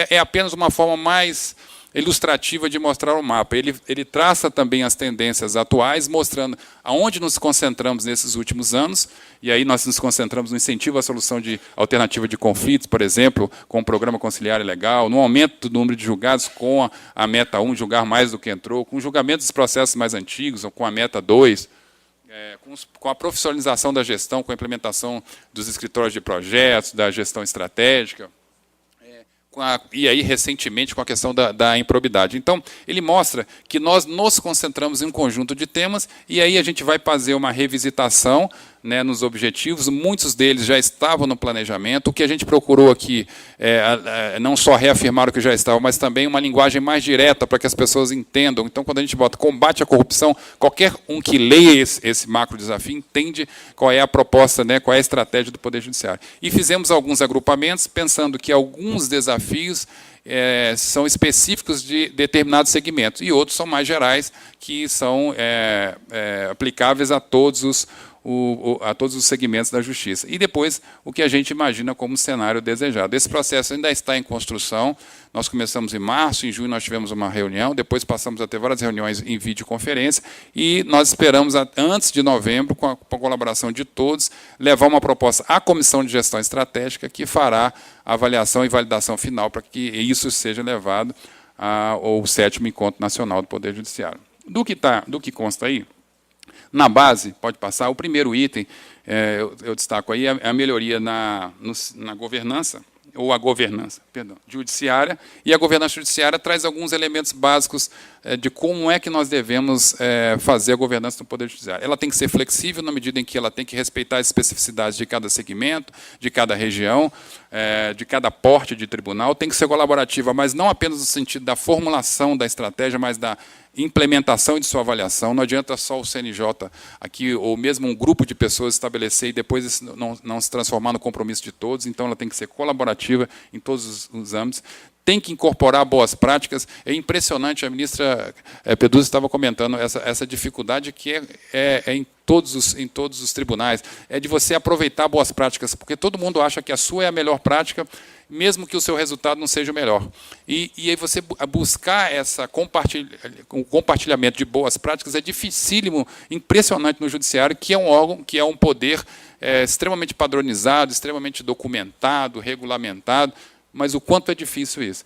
C: é apenas uma forma mais ilustrativa de mostrar o mapa. Ele traça também as tendências atuais, mostrando aonde nos concentramos nesses últimos anos, e aí nós nos concentramos no incentivo à solução de alternativa de conflitos, por exemplo, com o programa conciliar legal, no aumento do número de julgados com a meta 1, julgar mais do que entrou, com o julgamento dos processos mais antigos, ou com a meta 2, com a profissionalização da gestão, com a implementação dos escritórios de projetos, da gestão estratégica, e aí, recentemente, com a questão da improbidade. Então, ele mostra que nós nos concentramos em um conjunto de temas, e aí a gente vai fazer uma revisitação, né, nos objetivos. Muitos deles já estavam no planejamento. O que a gente procurou aqui não só reafirmar o que já estava, mas também uma linguagem mais direta para que as pessoas entendam. Então, quando a gente bota combate à corrupção, qualquer um que leia esse macro desafio entende qual é a proposta, né, qual é a estratégia do Poder Judiciário. E fizemos alguns agrupamentos, pensando que alguns desafios são específicos de determinados segmentos, e outros são mais gerais, que são aplicáveis a todos os segmentos da justiça. E depois, o que a gente imagina como cenário desejado. Esse processo ainda está em construção. Nós começamos em março, em junho nós tivemos uma reunião, depois passamos a ter várias reuniões em videoconferência, e nós esperamos, antes de novembro, com a colaboração de todos, levar uma proposta à Comissão de Gestão Estratégica, que fará a avaliação e validação final para que isso seja levado ao 7º Encontro Nacional do Poder Judiciário. Do que consta aí, na base, pode passar, o primeiro item, eu destaco aí, a melhoria na governança, ou a governança, perdão, judiciária, e a governança judiciária traz alguns elementos básicos de como é que nós devemos fazer a governança do Poder Judiciário. Ela tem que ser flexível na medida em que ela tem que respeitar as especificidades de cada segmento, de cada região, de cada porte de tribunal, tem que ser colaborativa, mas não apenas no sentido da formulação da estratégia, mas da implementação de sua avaliação. Não adianta só o CNJ aqui, ou mesmo um grupo de pessoas estabelecer e depois isso não se transformar no compromisso de todos. Então, ela tem que ser colaborativa em todos os âmbitos. Tem que incorporar boas práticas. É impressionante, a ministra Peduzzi estava comentando essa dificuldade que em todos os tribunais, é de você aproveitar boas práticas, porque todo mundo acha que a sua é a melhor prática, mesmo que o seu resultado não seja o melhor. E aí você buscar o compartilhamento de boas práticas é dificílimo, impressionante no judiciário, que é um órgão, que é um poder extremamente padronizado, extremamente documentado, regulamentado, mas o quanto é difícil isso.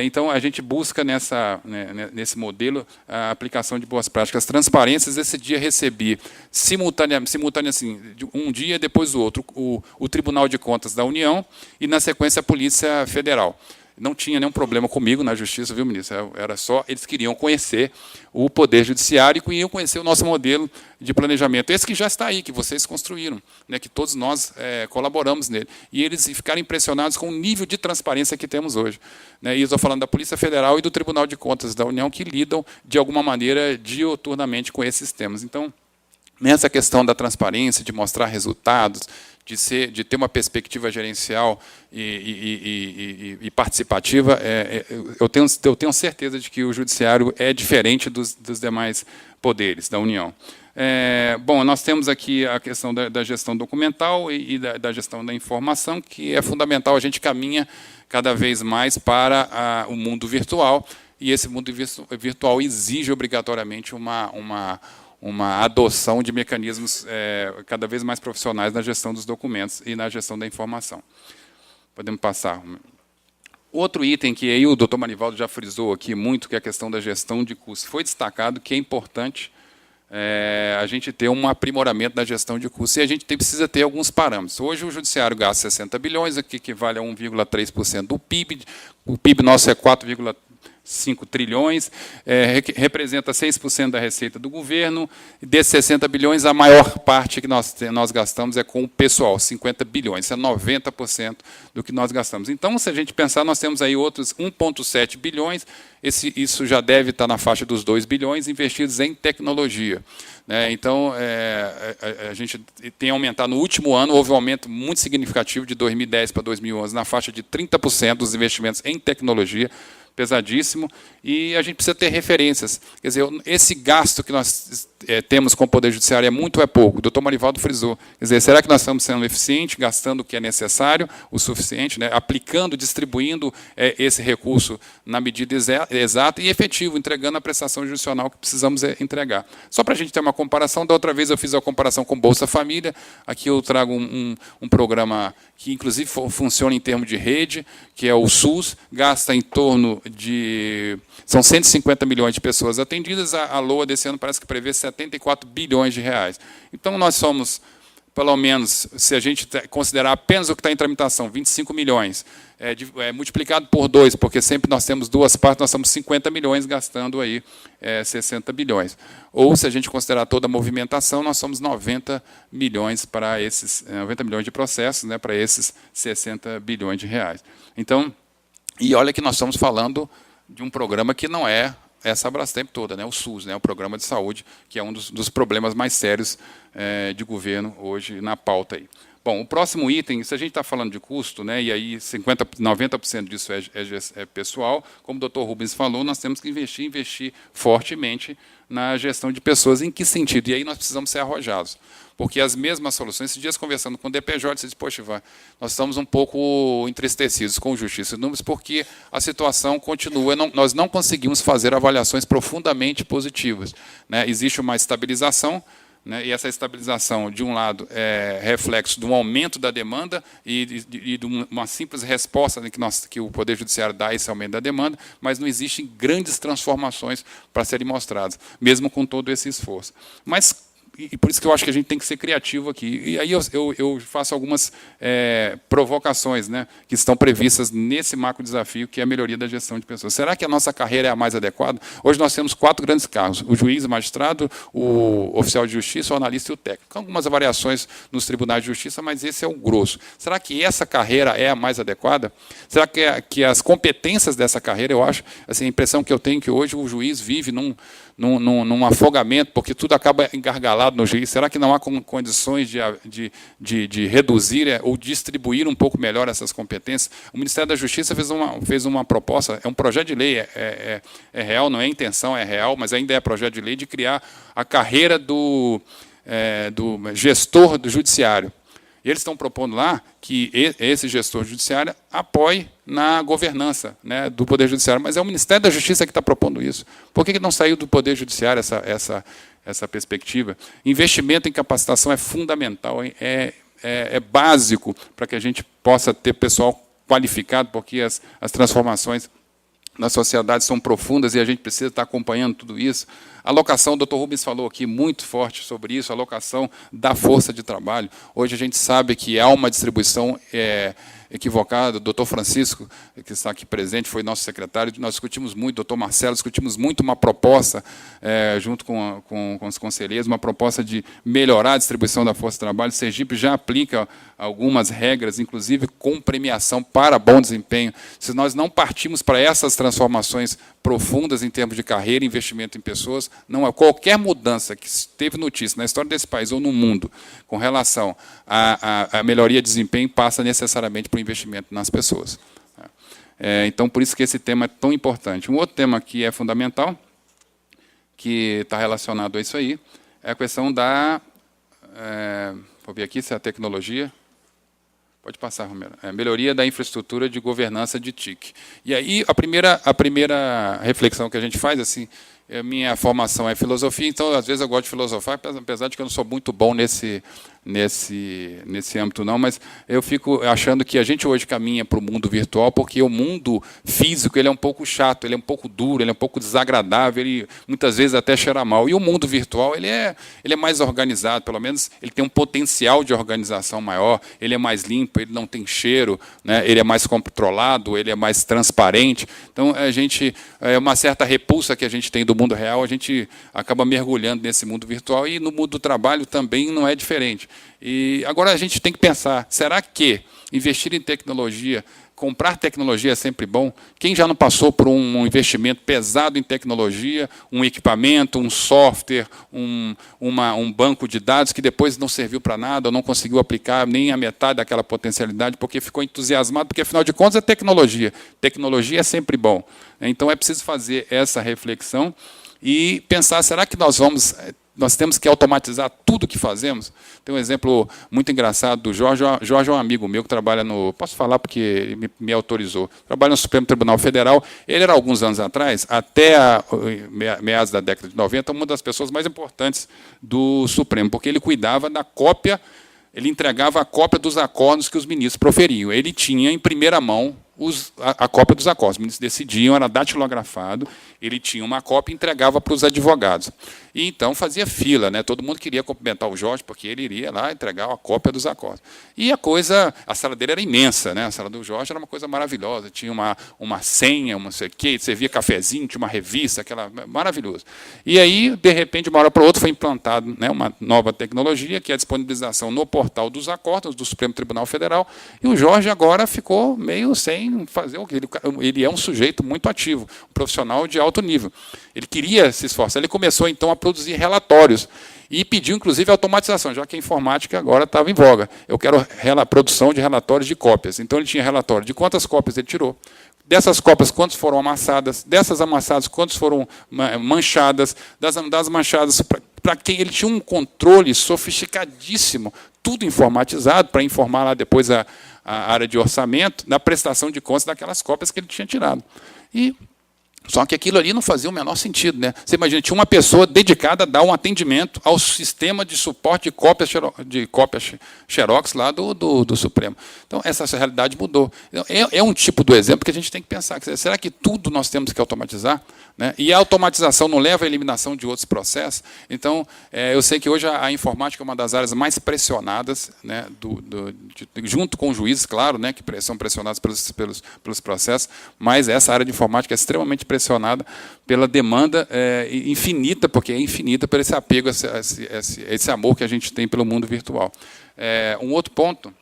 C: Então, a gente busca nesse modelo a aplicação de boas práticas, transparências. Esse dia recebi, simultaneamente assim, um dia depois do outro, o Tribunal de Contas da União e, na sequência, a Polícia Federal. Não tinha nenhum problema comigo na Justiça, viu, ministro? Era só, eles queriam conhecer o Poder Judiciário e queriam conhecer o nosso modelo de planejamento. Esse que já está aí, que vocês construíram, né, que todos nós colaboramos nele. E eles ficaram impressionados com o nível de transparência que temos hoje. Né? E eu estou falando da Polícia Federal e do Tribunal de Contas da União, que lidam, de alguma maneira, diuturnamente com esses temas. Então, nessa questão da transparência, de mostrar resultados, de ter uma perspectiva gerencial e participativa, eu tenho certeza de que o Judiciário é diferente dos demais poderes da União. Bom, nós temos aqui a questão da gestão documental e da gestão da informação, que é fundamental. A gente caminha cada vez mais para o mundo virtual, e esse mundo virtual exige obrigatoriamente uma adoção de mecanismos cada vez mais profissionais na gestão dos documentos e na gestão da informação. Podemos passar. Outro item que aí o doutor Marivaldo já frisou aqui muito, que é a questão da gestão de custos. Foi destacado que é importante a gente ter um aprimoramento da gestão de custos, e a gente precisa ter alguns parâmetros. Hoje o Judiciário gasta 60 bilhões, que equivale a 1,3% do PIB. O PIB nosso é 4,5 trilhões, representa 6% da receita do governo. Desses 60 bilhões, a maior parte que nós gastamos é com o pessoal, 50 bilhões, isso é 90% do que nós gastamos. Então, se a gente pensar, nós temos aí outros 1,7 bilhões, isso já deve estar na faixa dos 2 bilhões investidos em tecnologia. Então, a gente tem aumentado. No último ano, houve um aumento muito significativo de 2010 para 2011, na faixa de 30% dos investimentos em tecnologia, pesadíssimo, e a gente precisa ter referências. Quer dizer, esse gasto que nós temos com o Poder Judiciário é muito ou é pouco? O doutor Marivaldo frisou. Quer dizer, será que nós estamos sendo eficientes, gastando o que é necessário, o suficiente, né? Aplicando, distribuindo esse recurso na medida exata e efetivo, entregando a prestação judicial que precisamos entregar? Só para a gente ter uma comparação, da outra vez eu fiz a comparação com Bolsa Família, aqui eu trago um programa que, inclusive, funciona em termos de rede, que é o SUS, gasta em torno de... São 150 milhões de pessoas atendidas, a LOA desse ano parece que prevê 74 bilhões de reais. Então, nós somos, pelo menos, se a gente considerar apenas o que está em tramitação, 25 milhões, multiplicado por 2, porque sempre nós temos duas partes, nós somos 50 milhões gastando aí 60 bilhões. Ou, se a gente considerar toda a movimentação, nós somos 90 milhões para esses 90 milhões de processos, né, para esses 60 bilhões de reais. Então, e olha que nós estamos falando de um programa que não é essa Brastemp toda, né, o SUS, né, o Programa de Saúde, que é um dos problemas mais sérios de governo hoje na pauta aí. Bom, o próximo item, se a gente está falando de custo, né, e aí 90% disso é pessoal, como o doutor Rubens falou, nós temos que investir fortemente na gestão de pessoas. Em que sentido? E aí nós precisamos ser arrojados. Porque as mesmas soluções, esses dias conversando com o DPJ, você disse, poxa, Ivan, nós estamos um pouco entristecidos com Justiça e Números, porque a situação continua, nós não conseguimos fazer avaliações profundamente positivas. Né? Existe uma estabilização, né? E essa estabilização, de um lado, é reflexo de um aumento da demanda e de uma simples resposta que o Poder Judiciário dá a esse aumento da demanda, mas não existem grandes transformações para serem mostradas, mesmo com todo esse esforço. Mas, e por isso que eu acho que a gente tem que ser criativo aqui. E aí eu faço algumas provocações, né, que estão previstas nesse macro desafio, que é a melhoria da gestão de pessoas. Será que a nossa carreira é a mais adequada? Hoje nós temos 4 grandes cargos: o juiz, o magistrado, o oficial de justiça, o analista e o técnico. Com algumas variações nos tribunais de justiça, mas esse é o grosso. Será que essa carreira é a mais adequada? Será que as competências dessa carreira, eu acho, assim, a impressão que eu tenho que hoje o juiz vive num afogamento, porque tudo acaba engargalado no juiz. Será que não há condições de reduzir ou distribuir um pouco melhor essas competências? O Ministério da Justiça fez uma proposta, é um projeto de lei, é real, não é intenção, é real, mas ainda é projeto de lei, de criar a carreira do gestor do judiciário. E eles estão propondo lá que esse gestor judiciário apoie na governança, né, do Poder Judiciário. Mas é o Ministério da Justiça que está propondo isso. Por que não saiu do Poder Judiciário essa perspectiva? Investimento em capacitação é fundamental, é básico para que a gente possa ter pessoal qualificado, porque as transformações na sociedade são profundas e a gente precisa estar acompanhando tudo isso. A alocação, o Dr. Rubens falou aqui muito forte sobre isso, a alocação da força de trabalho. Hoje a gente sabe que há uma distribuição equivocada. O doutor Francisco, que está aqui presente, foi nosso secretário, nós discutimos muito, doutor Marcelo, discutimos muito uma proposta, junto com os conselheiros, uma proposta de melhorar a distribuição da força de trabalho. O Sergipe já aplica algumas regras, inclusive com premiação para bom desempenho. Se nós não partimos para essas transformações profundas em termos de carreira e investimento em pessoas, não há qualquer mudança que teve notícia na história desse país ou no mundo com relação à melhoria de desempenho passa necessariamente por investimento nas pessoas. Então, por isso que esse tema é tão importante. Um outro tema que é fundamental, que está relacionado a isso aí, é a questão da... vou ver aqui se é a tecnologia... Pode passar, Romero. Melhoria da infraestrutura de governança de TIC. E aí, a primeira reflexão que a gente faz, assim, minha formação é filosofia, então, às vezes, eu gosto de filosofar, apesar de que eu não sou muito bom nesse âmbito, não, mas eu fico achando que a gente hoje caminha para o mundo virtual, porque o mundo físico ele é um pouco chato, ele é um pouco duro, ele é um pouco desagradável, ele muitas vezes até cheira mal. E o mundo virtual ele é mais organizado, pelo menos ele tem um potencial de organização maior, ele é mais limpo, ele não tem cheiro, né, ele é mais controlado, ele é mais transparente. Então, uma certa repulsa que a gente tem do mundo real, a gente acaba mergulhando nesse mundo virtual, e no mundo do trabalho também não é diferente. E agora a gente tem que pensar, será que investir em tecnologia, comprar tecnologia é sempre bom? Quem já não passou por um investimento pesado em tecnologia, um equipamento, um software, um banco de dados que depois não serviu para nada, ou não conseguiu aplicar nem a metade daquela potencialidade, porque ficou entusiasmado, porque, afinal de contas, é tecnologia. Tecnologia é sempre bom. Então, é preciso fazer essa reflexão e pensar, será que nós temos que automatizar tudo o que fazemos? Tem um exemplo muito engraçado do Jorge. Jorge é um amigo meu que trabalha no... Posso falar porque ele me autorizou. Trabalha no Supremo Tribunal Federal. Ele era, alguns anos atrás, até meados da década de 90, uma das pessoas mais importantes do Supremo, porque ele cuidava da cópia, ele entregava a cópia dos acordos que os ministros proferiam. Ele tinha, em primeira mão, a cópia dos acordos. Os ministros decidiam, era datilografado, ele tinha uma cópia e entregava para os advogados. E então fazia fila, né? Todo mundo queria cumprimentar o Jorge, porque ele iria lá entregar a cópia dos acordos. E a sala dele era imensa, né? A sala do Jorge era uma coisa maravilhosa, tinha uma senha, não sei o quê, servia cafezinho, tinha uma revista, maravilhoso. E aí, de repente, de uma hora para outra, foi implantado, né, uma nova tecnologia, que é a disponibilização no portal dos acordos do Supremo Tribunal Federal, e o Jorge agora ficou meio sem fazer o que ele é um sujeito muito ativo, um profissional de alto nível. Ele queria se esforçar, ele começou então a produzir relatórios e pediu inclusive automatização, já que a informática agora estava em voga. Eu quero produção de relatórios de cópias. Então ele tinha relatório de quantas cópias ele tirou, dessas cópias quantas foram amassadas, dessas amassadas quantas foram manchadas, das manchadas para quem ele tinha um controle sofisticadíssimo, tudo informatizado para informar lá depois a área de orçamento, na prestação de contas daquelas cópias que ele tinha tirado. Só que aquilo ali não fazia o menor sentido, né? Você imagina, tinha uma pessoa dedicada a dar um atendimento ao sistema de suporte de cópias Xerox lá do Supremo. Então, essa realidade mudou. É um tipo do exemplo que a gente tem que pensar. Será que tudo nós temos que automatizar? Né? E a automatização não leva à eliminação de outros processos? Então, eu sei que hoje a informática é uma das áreas mais pressionadas, né, junto com os juízes, claro, né, que são pressionados pelos processos, mas essa área de informática é extremamente pressionada pela demanda infinita, porque é infinita por esse apego, esse amor que a gente tem pelo mundo virtual. Um outro ponto,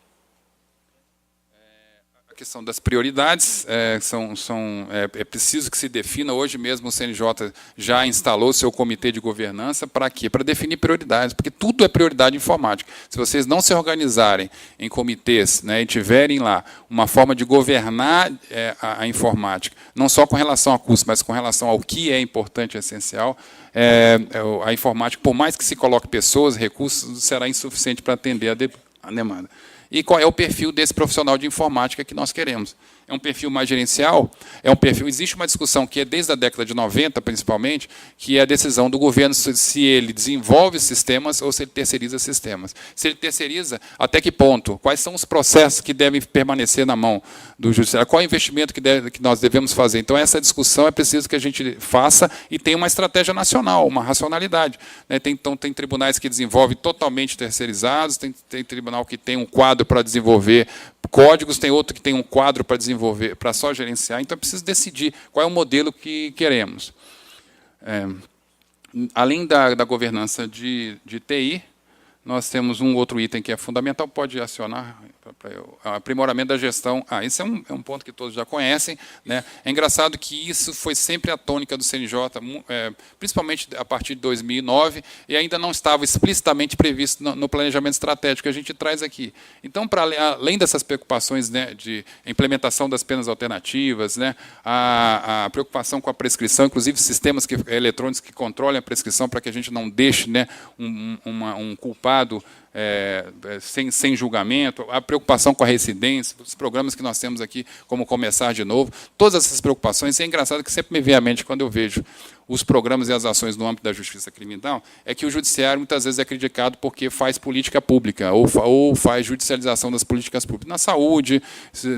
C: a questão das prioridades, é preciso que se defina. Hoje mesmo o CNJ já instalou seu comitê de governança. Para quê? Para definir prioridades, porque tudo é prioridade informática. Se vocês não se organizarem em comitês, né, e tiverem lá uma forma de governar a informática, não só com relação a custo, mas com relação ao que é importante e essencial, a informática, por mais que se coloque pessoas, recursos, será insuficiente para atender a demanda. E qual é o perfil desse profissional de informática que nós queremos? é um perfil mais gerencial, é um perfil. Existe uma discussão que é desde a década de 90, principalmente, que é a decisão do governo se ele desenvolve sistemas ou se ele terceiriza sistemas. Se ele terceiriza, até que ponto? Quais são os processos que devem permanecer na mão do judiciário? Qual é o investimento que nós devemos fazer? Então, essa discussão é preciso que a gente faça e tenha uma estratégia nacional, uma racionalidade. Então, tem tribunais que desenvolvem totalmente terceirizados, tem tribunal que tem um quadro para desenvolver códigos, tem outro que tem um quadro para desenvolver, para só gerenciar. Então, é preciso decidir qual é o modelo que queremos. Além da governança de TI, nós temos um outro item que é fundamental, pode acionar, aprimoramento da gestão. Esse é um ponto que todos já conhecem, né? É engraçado que isso foi sempre a tônica do CNJ, principalmente a partir de 2009, e ainda não estava explicitamente previsto no planejamento estratégico que a gente traz aqui. Então, além dessas preocupações, né, de implementação das penas alternativas, né, a preocupação com a prescrição, inclusive sistemas eletrônicos que controlem a prescrição para que a gente não deixe, né, um culpado sem julgamento, a preocupação com a residência, os programas que nós temos aqui, como Começar de Novo, todas essas preocupações. É engraçado que sempre me vem à mente quando eu vejo os programas e as ações no âmbito da justiça criminal, é que o judiciário muitas vezes é criticado porque faz política pública, ou faz judicialização das políticas públicas, na saúde,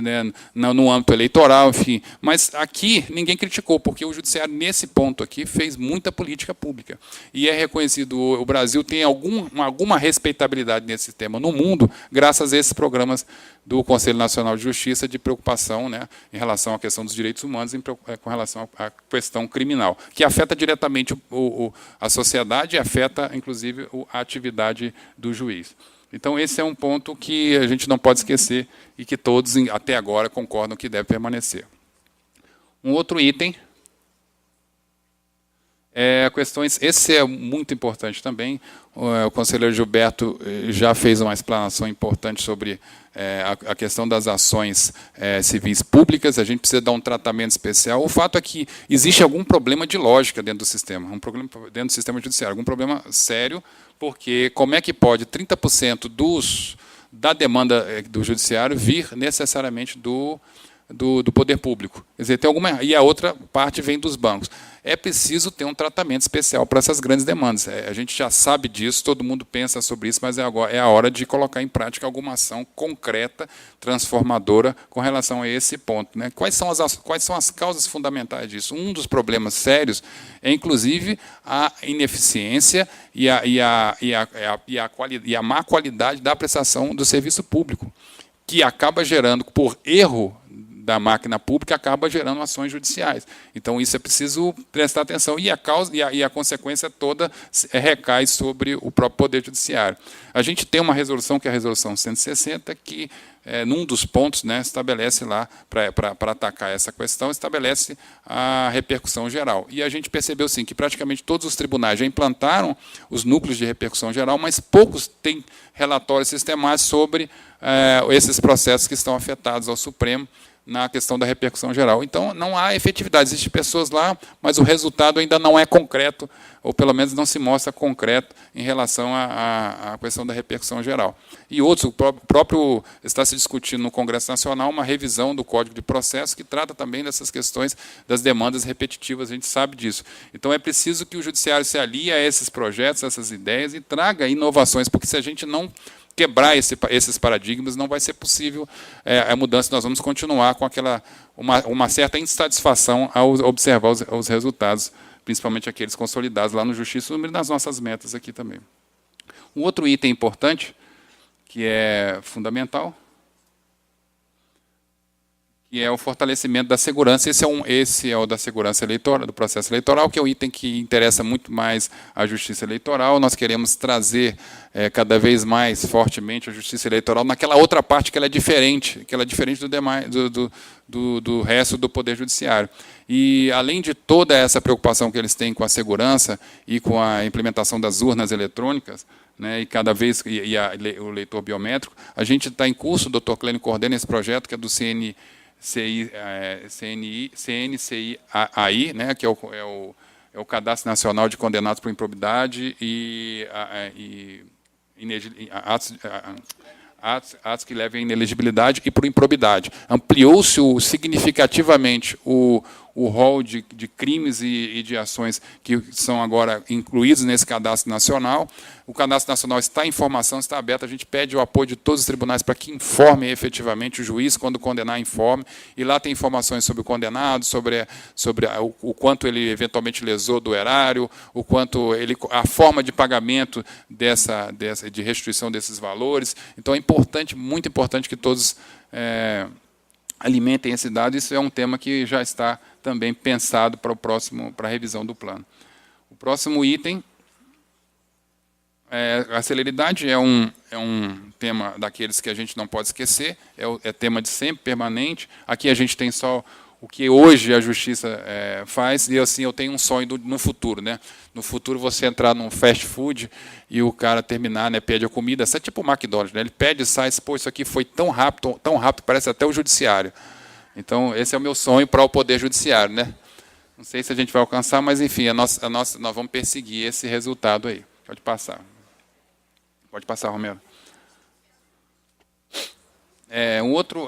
C: né, no âmbito eleitoral, enfim. Mas aqui ninguém criticou, porque o judiciário, nesse ponto aqui, fez muita política pública. E é reconhecido, o Brasil tem alguma respeitabilidade nesse tema no mundo, graças a esses programas do Conselho Nacional de Justiça de preocupação, né, em relação à questão dos direitos humanos, com relação à questão criminal, que afeta diretamente a sociedade e afeta, inclusive, a atividade do juiz. Então, esse é um ponto que a gente não pode esquecer e que todos, até agora, concordam que deve permanecer. Um outro item questões, esse é muito importante também. O conselheiro Gilberto já fez uma explanação importante sobre a questão das ações civis públicas. A gente precisa dar um tratamento especial. O fato é que existe algum problema de lógica dentro do sistema, dentro do sistema judiciário, algum problema sério, porque como é que pode 30% da demanda do judiciário vir necessariamente do poder público? Quer dizer, e a outra parte vem dos bancos. É preciso ter um tratamento especial para essas grandes demandas. A gente já sabe disso, todo mundo pensa sobre isso, mas é a hora de colocar em prática alguma ação concreta, transformadora, com relação a esse ponto, né? Quais são as causas fundamentais disso? Um dos problemas sérios é, inclusive, a ineficiência e a má qualidade da prestação do serviço público, que acaba gerando, por erro da máquina pública, acaba gerando ações judiciais. Então, isso é preciso prestar atenção. E a consequência toda recai sobre o próprio Poder Judiciário. A gente tem uma resolução, que é a Resolução 160, que, num dos pontos, né, estabelece lá, para atacar essa questão, estabelece a repercussão geral. E a gente percebeu, sim, que praticamente todos os tribunais já implantaram os núcleos de repercussão geral, mas poucos têm relatórios sistemáticos sobre esses processos que estão afetados ao Supremo, na questão da repercussão geral. Então, não há efetividade. Existem pessoas lá, mas o resultado ainda não é concreto, ou pelo menos não se mostra concreto em relação à questão da repercussão geral. E outros, o próprio está se discutindo no Congresso Nacional uma revisão do Código de Processo que trata também dessas questões das demandas repetitivas, a gente sabe disso. Então, é preciso que o Judiciário se alie a esses projetos, a essas ideias, e traga inovações, porque se a gente não quebrar esses paradigmas, não vai ser possível a mudança. Nós vamos continuar com uma certa insatisfação ao observar os resultados, principalmente aqueles consolidados lá no Justiça, e nas nossas metas aqui também. Um outro item importante, que é fundamental, que é o fortalecimento da segurança. Esse é o da segurança eleitoral, do processo eleitoral, que é o item que interessa muito mais à justiça eleitoral. Nós queremos trazer cada vez mais fortemente a justiça eleitoral naquela outra parte que ela é diferente do resto do Poder Judiciário. E, além de toda essa preocupação que eles têm com a segurança e com a implementação das urnas eletrônicas, né, e cada vez o leitor biométrico, a gente está em curso, o doutor Clênio coordena esse projeto, que é do CNCI-AI, né, que é o Cadastro Nacional de Condenados por Improbidade e atos que levem à inelegibilidade e por improbidade. Ampliou-se significativamente o rol de crimes e de ações que são agora incluídos nesse cadastro nacional. O cadastro nacional está em formação, está aberto. A gente pede o apoio de todos os tribunais para que informem efetivamente o juiz, quando condenar, informe. E lá tem informações sobre o condenado, sobre o quanto ele eventualmente lesou do erário, o quanto a forma de pagamento de restituição desses valores. Então, é importante, muito importante que todos alimentem esse dado. Isso é um tema que já está também pensado para a revisão do plano. O próximo item, a celeridade é um tema daqueles que a gente não pode esquecer, é tema de sempre, permanente. Aqui a gente tem só o que hoje a Justiça faz, e assim eu tenho um sonho no futuro. Né? No futuro, você entrar num fast food e o cara terminar, né, pede a comida, isso é tipo o McDonald's, né? Ele pede e sai, pô, isso aqui foi tão rápido, parece até o judiciário. Então, esse é o meu sonho para o Poder Judiciário. Né? Não sei se a gente vai alcançar, mas, enfim, nós vamos perseguir esse resultado aí. Pode passar. Pode passar, Romero.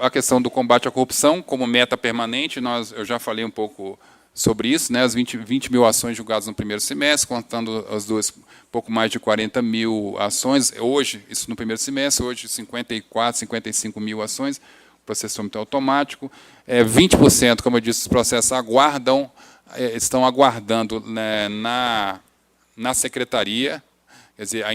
C: A questão do combate à corrupção como meta permanente, eu já falei um pouco sobre isso, né? As 20 mil ações julgadas no primeiro semestre, contando as duas, pouco mais de 40 mil ações. Hoje, isso no primeiro semestre, hoje 54, 55 mil ações, processamento automático. 20%, como eu disse, os processos estão aguardando, né, na secretaria. Quer dizer,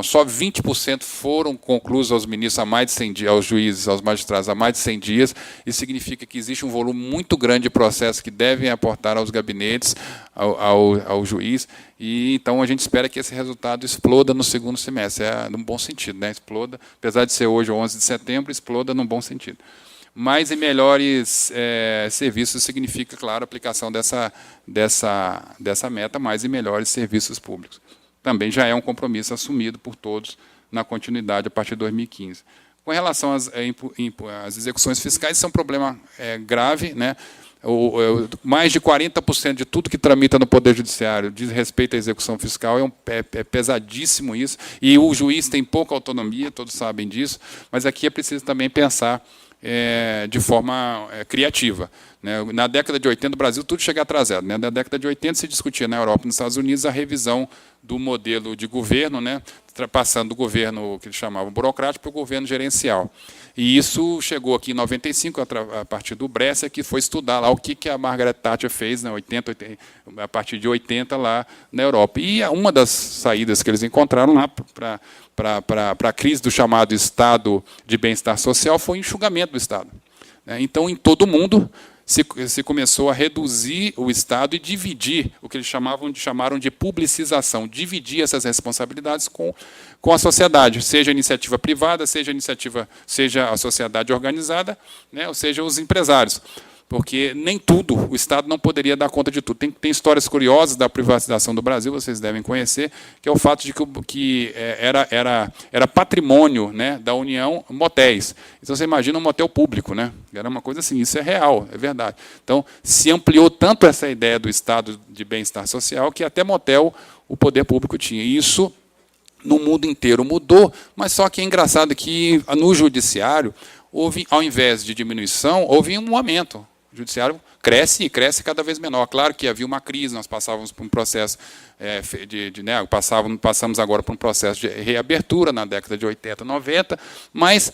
C: só 20% foram concluídos aos ministros há mais de 100 dias, aos juízes, aos magistrados há mais de 100 dias. Isso significa que existe um volume muito grande de processos que devem aportar aos gabinetes, ao juiz. E então a gente espera que esse resultado exploda no segundo semestre, num bom sentido, né? Exploda, apesar de ser hoje 11 de setembro, exploda num bom sentido. Mais e melhores serviços significa, claro, a aplicação dessa meta, mais e melhores serviços públicos. Também já é um compromisso assumido por todos na continuidade a partir de 2015. Com relação às execuções fiscais, isso é um problema grave. Né? Mais de 40% de tudo que tramita no Poder Judiciário diz respeito à execução fiscal, é pesadíssimo isso, e o juiz tem pouca autonomia, todos sabem disso, mas aqui é preciso também pensar de forma criativa. Né? Na década de 80, no Brasil, tudo chega atrasado. Né? Na década de 80, se discutia na Europa e nos Estados Unidos a revisão do modelo de governo, né? Passando do governo que eles chamavam burocrático para o governo gerencial. E isso chegou aqui em 95, a partir do Bresser, que foi estudar lá o que a Margaret Thatcher fez, né, a partir de 80, lá na Europa. E uma das saídas que eles encontraram lá para a crise do chamado Estado de bem-estar social foi o enxugamento do Estado. Então, em todo o mundo, se começou a reduzir o Estado e dividir o que eles chamaram de publicização, dividir essas responsabilidades com a sociedade, seja a iniciativa privada, seja a sociedade organizada, né, ou seja, os empresários. Porque nem tudo, o Estado não poderia dar conta de tudo. Tem histórias curiosas da privatização do Brasil, vocês devem conhecer, que é o fato de que era patrimônio, né, da União motéis. Então, você imagina um motel público. Né? Era uma coisa assim, isso é real, é verdade. Então, se ampliou tanto essa ideia do Estado de bem-estar social, que até motel o poder público tinha. E isso, no mundo inteiro, mudou, mas só que é engraçado que, no judiciário, ao invés de diminuição, houve um aumento. O judiciário cresce e cresce cada vez menor. Claro que havia uma crise, nós passávamos por um processo passamos agora por um processo de reabertura na década de 80, 90, mas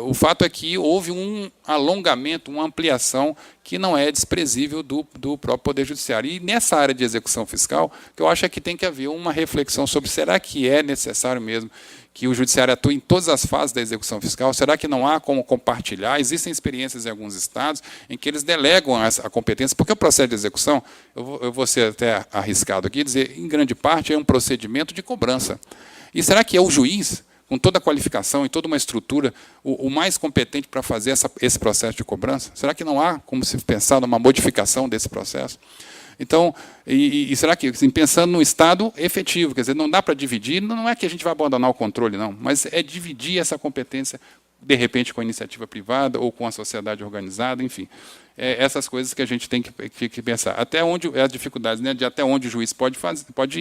C: o fato é que houve um alongamento, uma ampliação que não é desprezível do próprio Poder Judiciário. E nessa área de execução fiscal, que eu acho que tem que haver uma reflexão sobre será que é necessário mesmo que o Judiciário atue em todas as fases da execução fiscal? Será que não há como compartilhar? Existem experiências em alguns estados em que eles delegam a competência, porque o processo de execução, eu vou ser até arriscado aqui, dizer, em grande parte, é um procedimento de cobrança. E será que é o juiz, com toda a qualificação e toda uma estrutura, o mais competente para fazer esse processo de cobrança? Será que não há como se pensar numa modificação desse processo? Então, e será que, assim, pensando no Estado efetivo, quer dizer, não dá para dividir, não é que a gente vai abandonar o controle, não, mas é dividir essa competência de repente com a iniciativa privada ou com a sociedade organizada, enfim. Essas coisas que a gente tem que pensar. Até onde as dificuldades, né, de até onde o juiz pode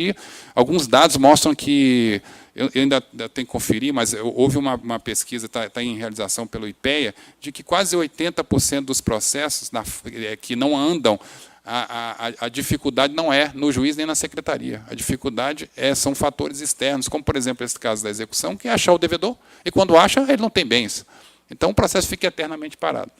C: ir. Alguns dados mostram que, eu ainda tenho que conferir, mas houve uma pesquisa, está em realização pelo IPEA, de que quase 80% dos processos que não andam, a dificuldade não é no juiz nem na secretaria. A dificuldade são fatores externos, como, por exemplo, esse caso da execução, que é achar o devedor, e quando acha, ele não tem bens. Então, o processo fica eternamente parado.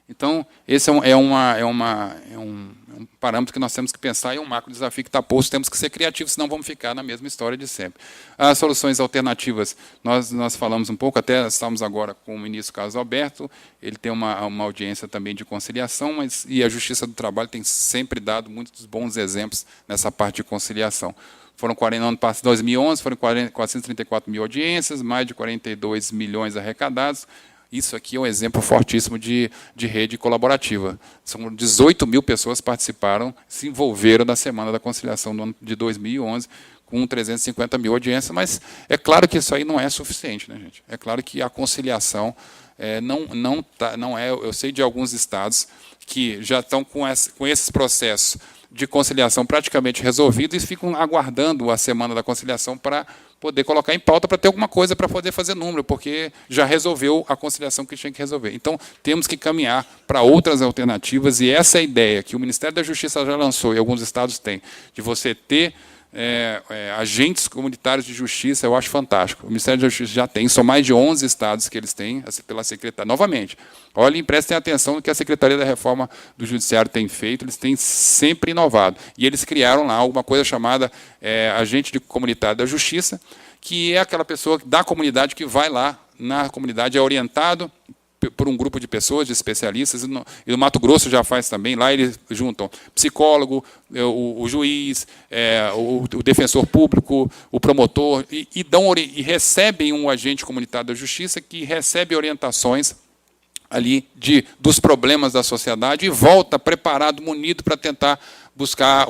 C: Então, esse é um parâmetro que nós temos que pensar, e um macro desafio que está posto, temos que ser criativos, senão vamos ficar na mesma história de sempre. As soluções alternativas, nós falamos um pouco, até estamos agora com o ministro Carlos Alberto, ele tem uma audiência também de conciliação, e a Justiça do Trabalho tem sempre dado muitos bons exemplos nessa parte de conciliação. Foram 40, no ano passado, 2011, foram 434 mil audiências, mais de 42 milhões arrecadados. Isso aqui é um exemplo fortíssimo de rede colaborativa. São 18 mil pessoas que participaram, se envolveram na Semana da Conciliação do ano de 2011, com 350 mil audiências, mas é claro que isso aí não é suficiente, né, gente? É claro que a conciliação não é... Eu sei de alguns estados que já estão com esses processos de conciliação praticamente resolvidos e ficam aguardando a Semana da Conciliação para poder colocar em pauta, para ter alguma coisa para poder fazer número, porque já resolveu a conciliação que tinha que resolver. Então, temos que caminhar para outras alternativas, e essa é a ideia que o Ministério da Justiça já lançou, e alguns estados têm, de você ter agentes comunitários de justiça, eu acho fantástico. O Ministério da Justiça já tem, são mais de 11 estados que eles têm, pela Secretaria. Novamente, olhem e prestem atenção no que a Secretaria da Reforma do Judiciário tem feito, eles têm sempre inovado. E eles criaram lá alguma coisa chamada agente comunitário da justiça, que é aquela pessoa da comunidade que vai lá na comunidade, é orientado por um grupo de pessoas, de especialistas, e no Mato Grosso já faz também, lá eles juntam psicólogo, o juiz, o defensor público, o promotor, e recebem um agente comunitário da justiça que recebe orientações ali dos problemas da sociedade e volta preparado, munido para tentar buscar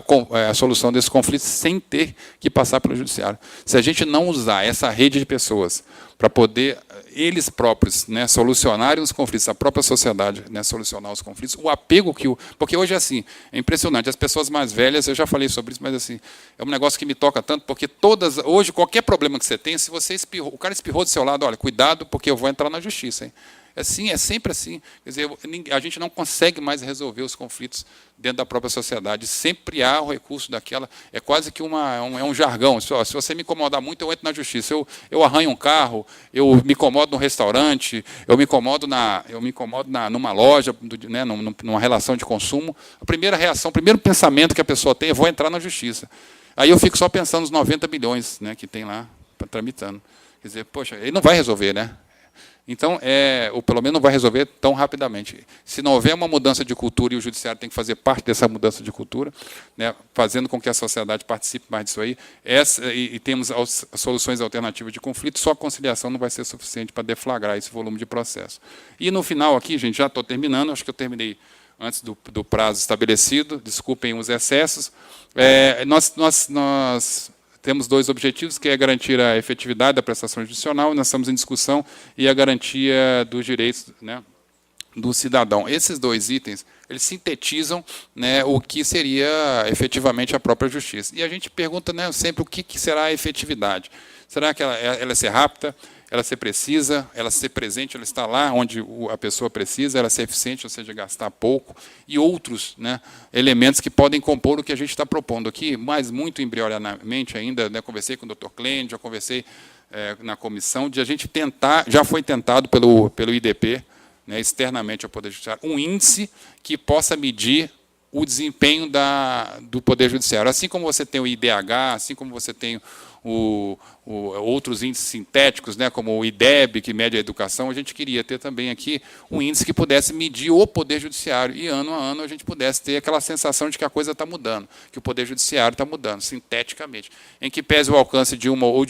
C: a solução desses conflitos sem ter que passar pelo judiciário. Se a gente não usar essa rede de pessoas para poder eles próprios, né, solucionarem os conflitos, a própria sociedade, né, solucionar os conflitos, o apego porque hoje é assim, é impressionante, as pessoas mais velhas, eu já falei sobre isso, mas assim, é um negócio que me toca tanto, porque hoje, qualquer problema que você tem, se você espirrou, o cara espirrou do seu lado, olha, cuidado, porque eu vou entrar na justiça, hein? Assim, é sempre assim. Quer dizer, a gente não consegue mais resolver os conflitos dentro da própria sociedade. Sempre há o recurso daquela... É quase que um jargão. Se você me incomodar muito, eu entro na justiça. Eu arranho um carro, eu me incomodo num restaurante, eu me incomodo numa loja, né, numa relação de consumo. A primeira reação, o primeiro pensamento que a pessoa tem é: vou entrar na justiça. Aí eu fico só pensando nos 90 bilhões, né, que tem lá tramitando. Quer dizer, poxa, ele não vai resolver, né? Então, ou pelo menos não vai resolver tão rapidamente. Se não houver uma mudança de cultura, e o judiciário tem que fazer parte dessa mudança de cultura, né, fazendo com que a sociedade participe mais disso aí, e temos as soluções alternativas de conflito, só a conciliação não vai ser suficiente para deflagrar esse volume de processo. E no final aqui, gente, já estou terminando, acho que eu terminei antes do prazo estabelecido, desculpem os excessos. Nós temos dois objetivos, que é garantir a efetividade da prestação judicial, nós estamos em discussão, e a garantia dos direitos, né, do cidadão. Esses dois itens, eles sintetizam, né, o que seria efetivamente a própria justiça. E a gente pergunta, né, sempre o que será a efetividade. Será que ela ser rápida, ela ser precisa, ela ser presente, ela estar lá onde a pessoa precisa, ela ser eficiente, ou seja, gastar pouco, e outros, né, elementos que podem compor o que a gente está propondo aqui, mas muito embrionariamente ainda, né, conversei com o Dr. Clênio, já conversei na comissão, de a gente tentar, já foi tentado pelo IDP, né, externamente ao Poder Judiciário, um índice que possa medir o desempenho do Poder Judiciário. Assim como você tem o IDH, assim como você tem outros índices sintéticos, né, como o IDEB, que mede a educação, a gente queria ter também aqui um índice que pudesse medir o Poder Judiciário, e ano a ano a gente pudesse ter aquela sensação de que a coisa está mudando, que o Poder Judiciário está mudando, sinteticamente, em que pese o alcance de uma ou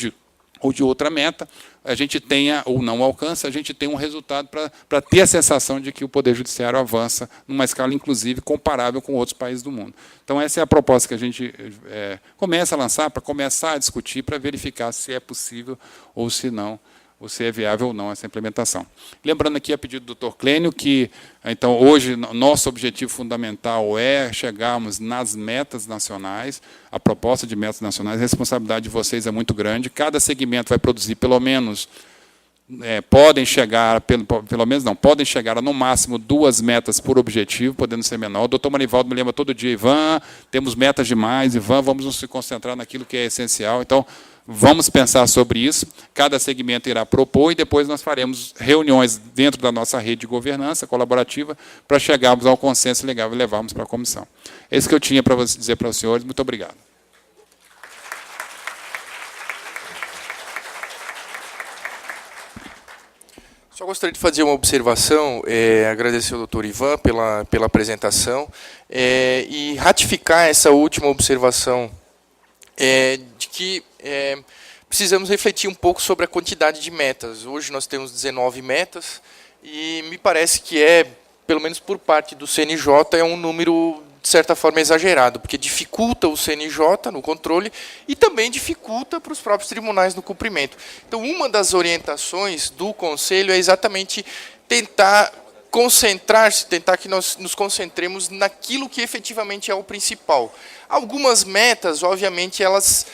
C: de outra meta, a gente tenha, ou não alcança, a gente tem um resultado para ter a sensação de que o Poder Judiciário avança numa escala, inclusive, comparável com outros países do mundo. Então, essa é a proposta que a gente começa a lançar, para começar a discutir, para verificar se é possível ou se não se é viável ou não essa implementação. Lembrando aqui, a pedido do Dr. Clênio, que, então, hoje, nosso objetivo fundamental é chegarmos nas metas nacionais, a proposta de metas nacionais, a responsabilidade de vocês é muito grande, cada segmento vai produzir pelo menos, podem chegar, pelo menos não, podem chegar a, no máximo, 2 metas por objetivo, podendo ser menor. O doutor Manivaldo me lembra todo dia: Ivan, temos metas demais, Ivan, vamos nos concentrar naquilo que é essencial. Então, vamos pensar sobre isso, cada segmento irá propor e depois nós faremos reuniões dentro da nossa rede de governança colaborativa para chegarmos ao consenso legal e levarmos para a comissão. É isso que eu tinha para dizer para os senhores. Muito obrigado.
D: Só gostaria de fazer uma observação, agradecer ao doutor Ivan pela apresentação e ratificar essa última observação de que precisamos refletir um pouco sobre a quantidade de metas. Hoje nós temos 19 metas e me parece que pelo menos por parte do CNJ, é um número, de certa forma, exagerado, porque dificulta o CNJ no controle e também dificulta para os próprios tribunais no cumprimento. Então, uma das orientações do Conselho é exatamente tentar concentrar-se, tentar que nós nos concentremos naquilo que efetivamente é o principal. Algumas metas, obviamente, elas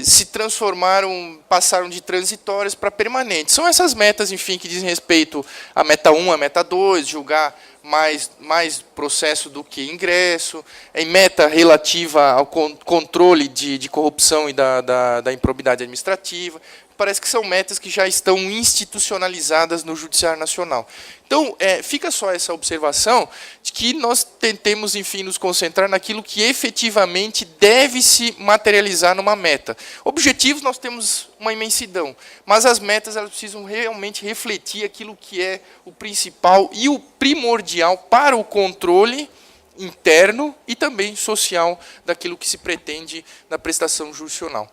D: se transformaram, passaram de transitórias para permanentes. São essas metas, enfim, que dizem respeito à meta 1, à meta 2, julgar mais processo do que ingresso, em meta relativa ao controle de corrupção e da improbidade administrativa. Parece que são metas que já estão institucionalizadas no Judiciário Nacional. Então, fica só essa observação de que nós tentemos, enfim, nos concentrar naquilo que efetivamente deve se materializar numa meta. Objetivos nós temos uma imensidão, mas as metas elas precisam realmente refletir aquilo que é o principal e o primordial para o controle interno e também social daquilo que se pretende na prestação jurisdicional.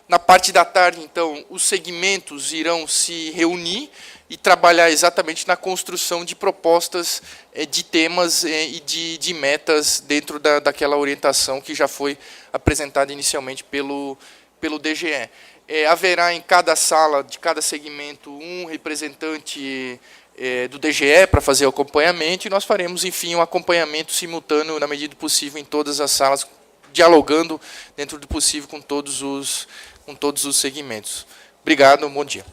D: Na parte da tarde, então, os segmentos irão se reunir e trabalhar exatamente na construção de propostas de temas e de metas dentro daquela orientação que já foi apresentada inicialmente pelo DGE. Haverá em cada sala de cada segmento um representante do DGE para fazer o acompanhamento e nós faremos, enfim, um acompanhamento simultâneo, na medida do possível, em todas as salas, dialogando dentro do possível com todos os segmentos. Obrigado, bom dia.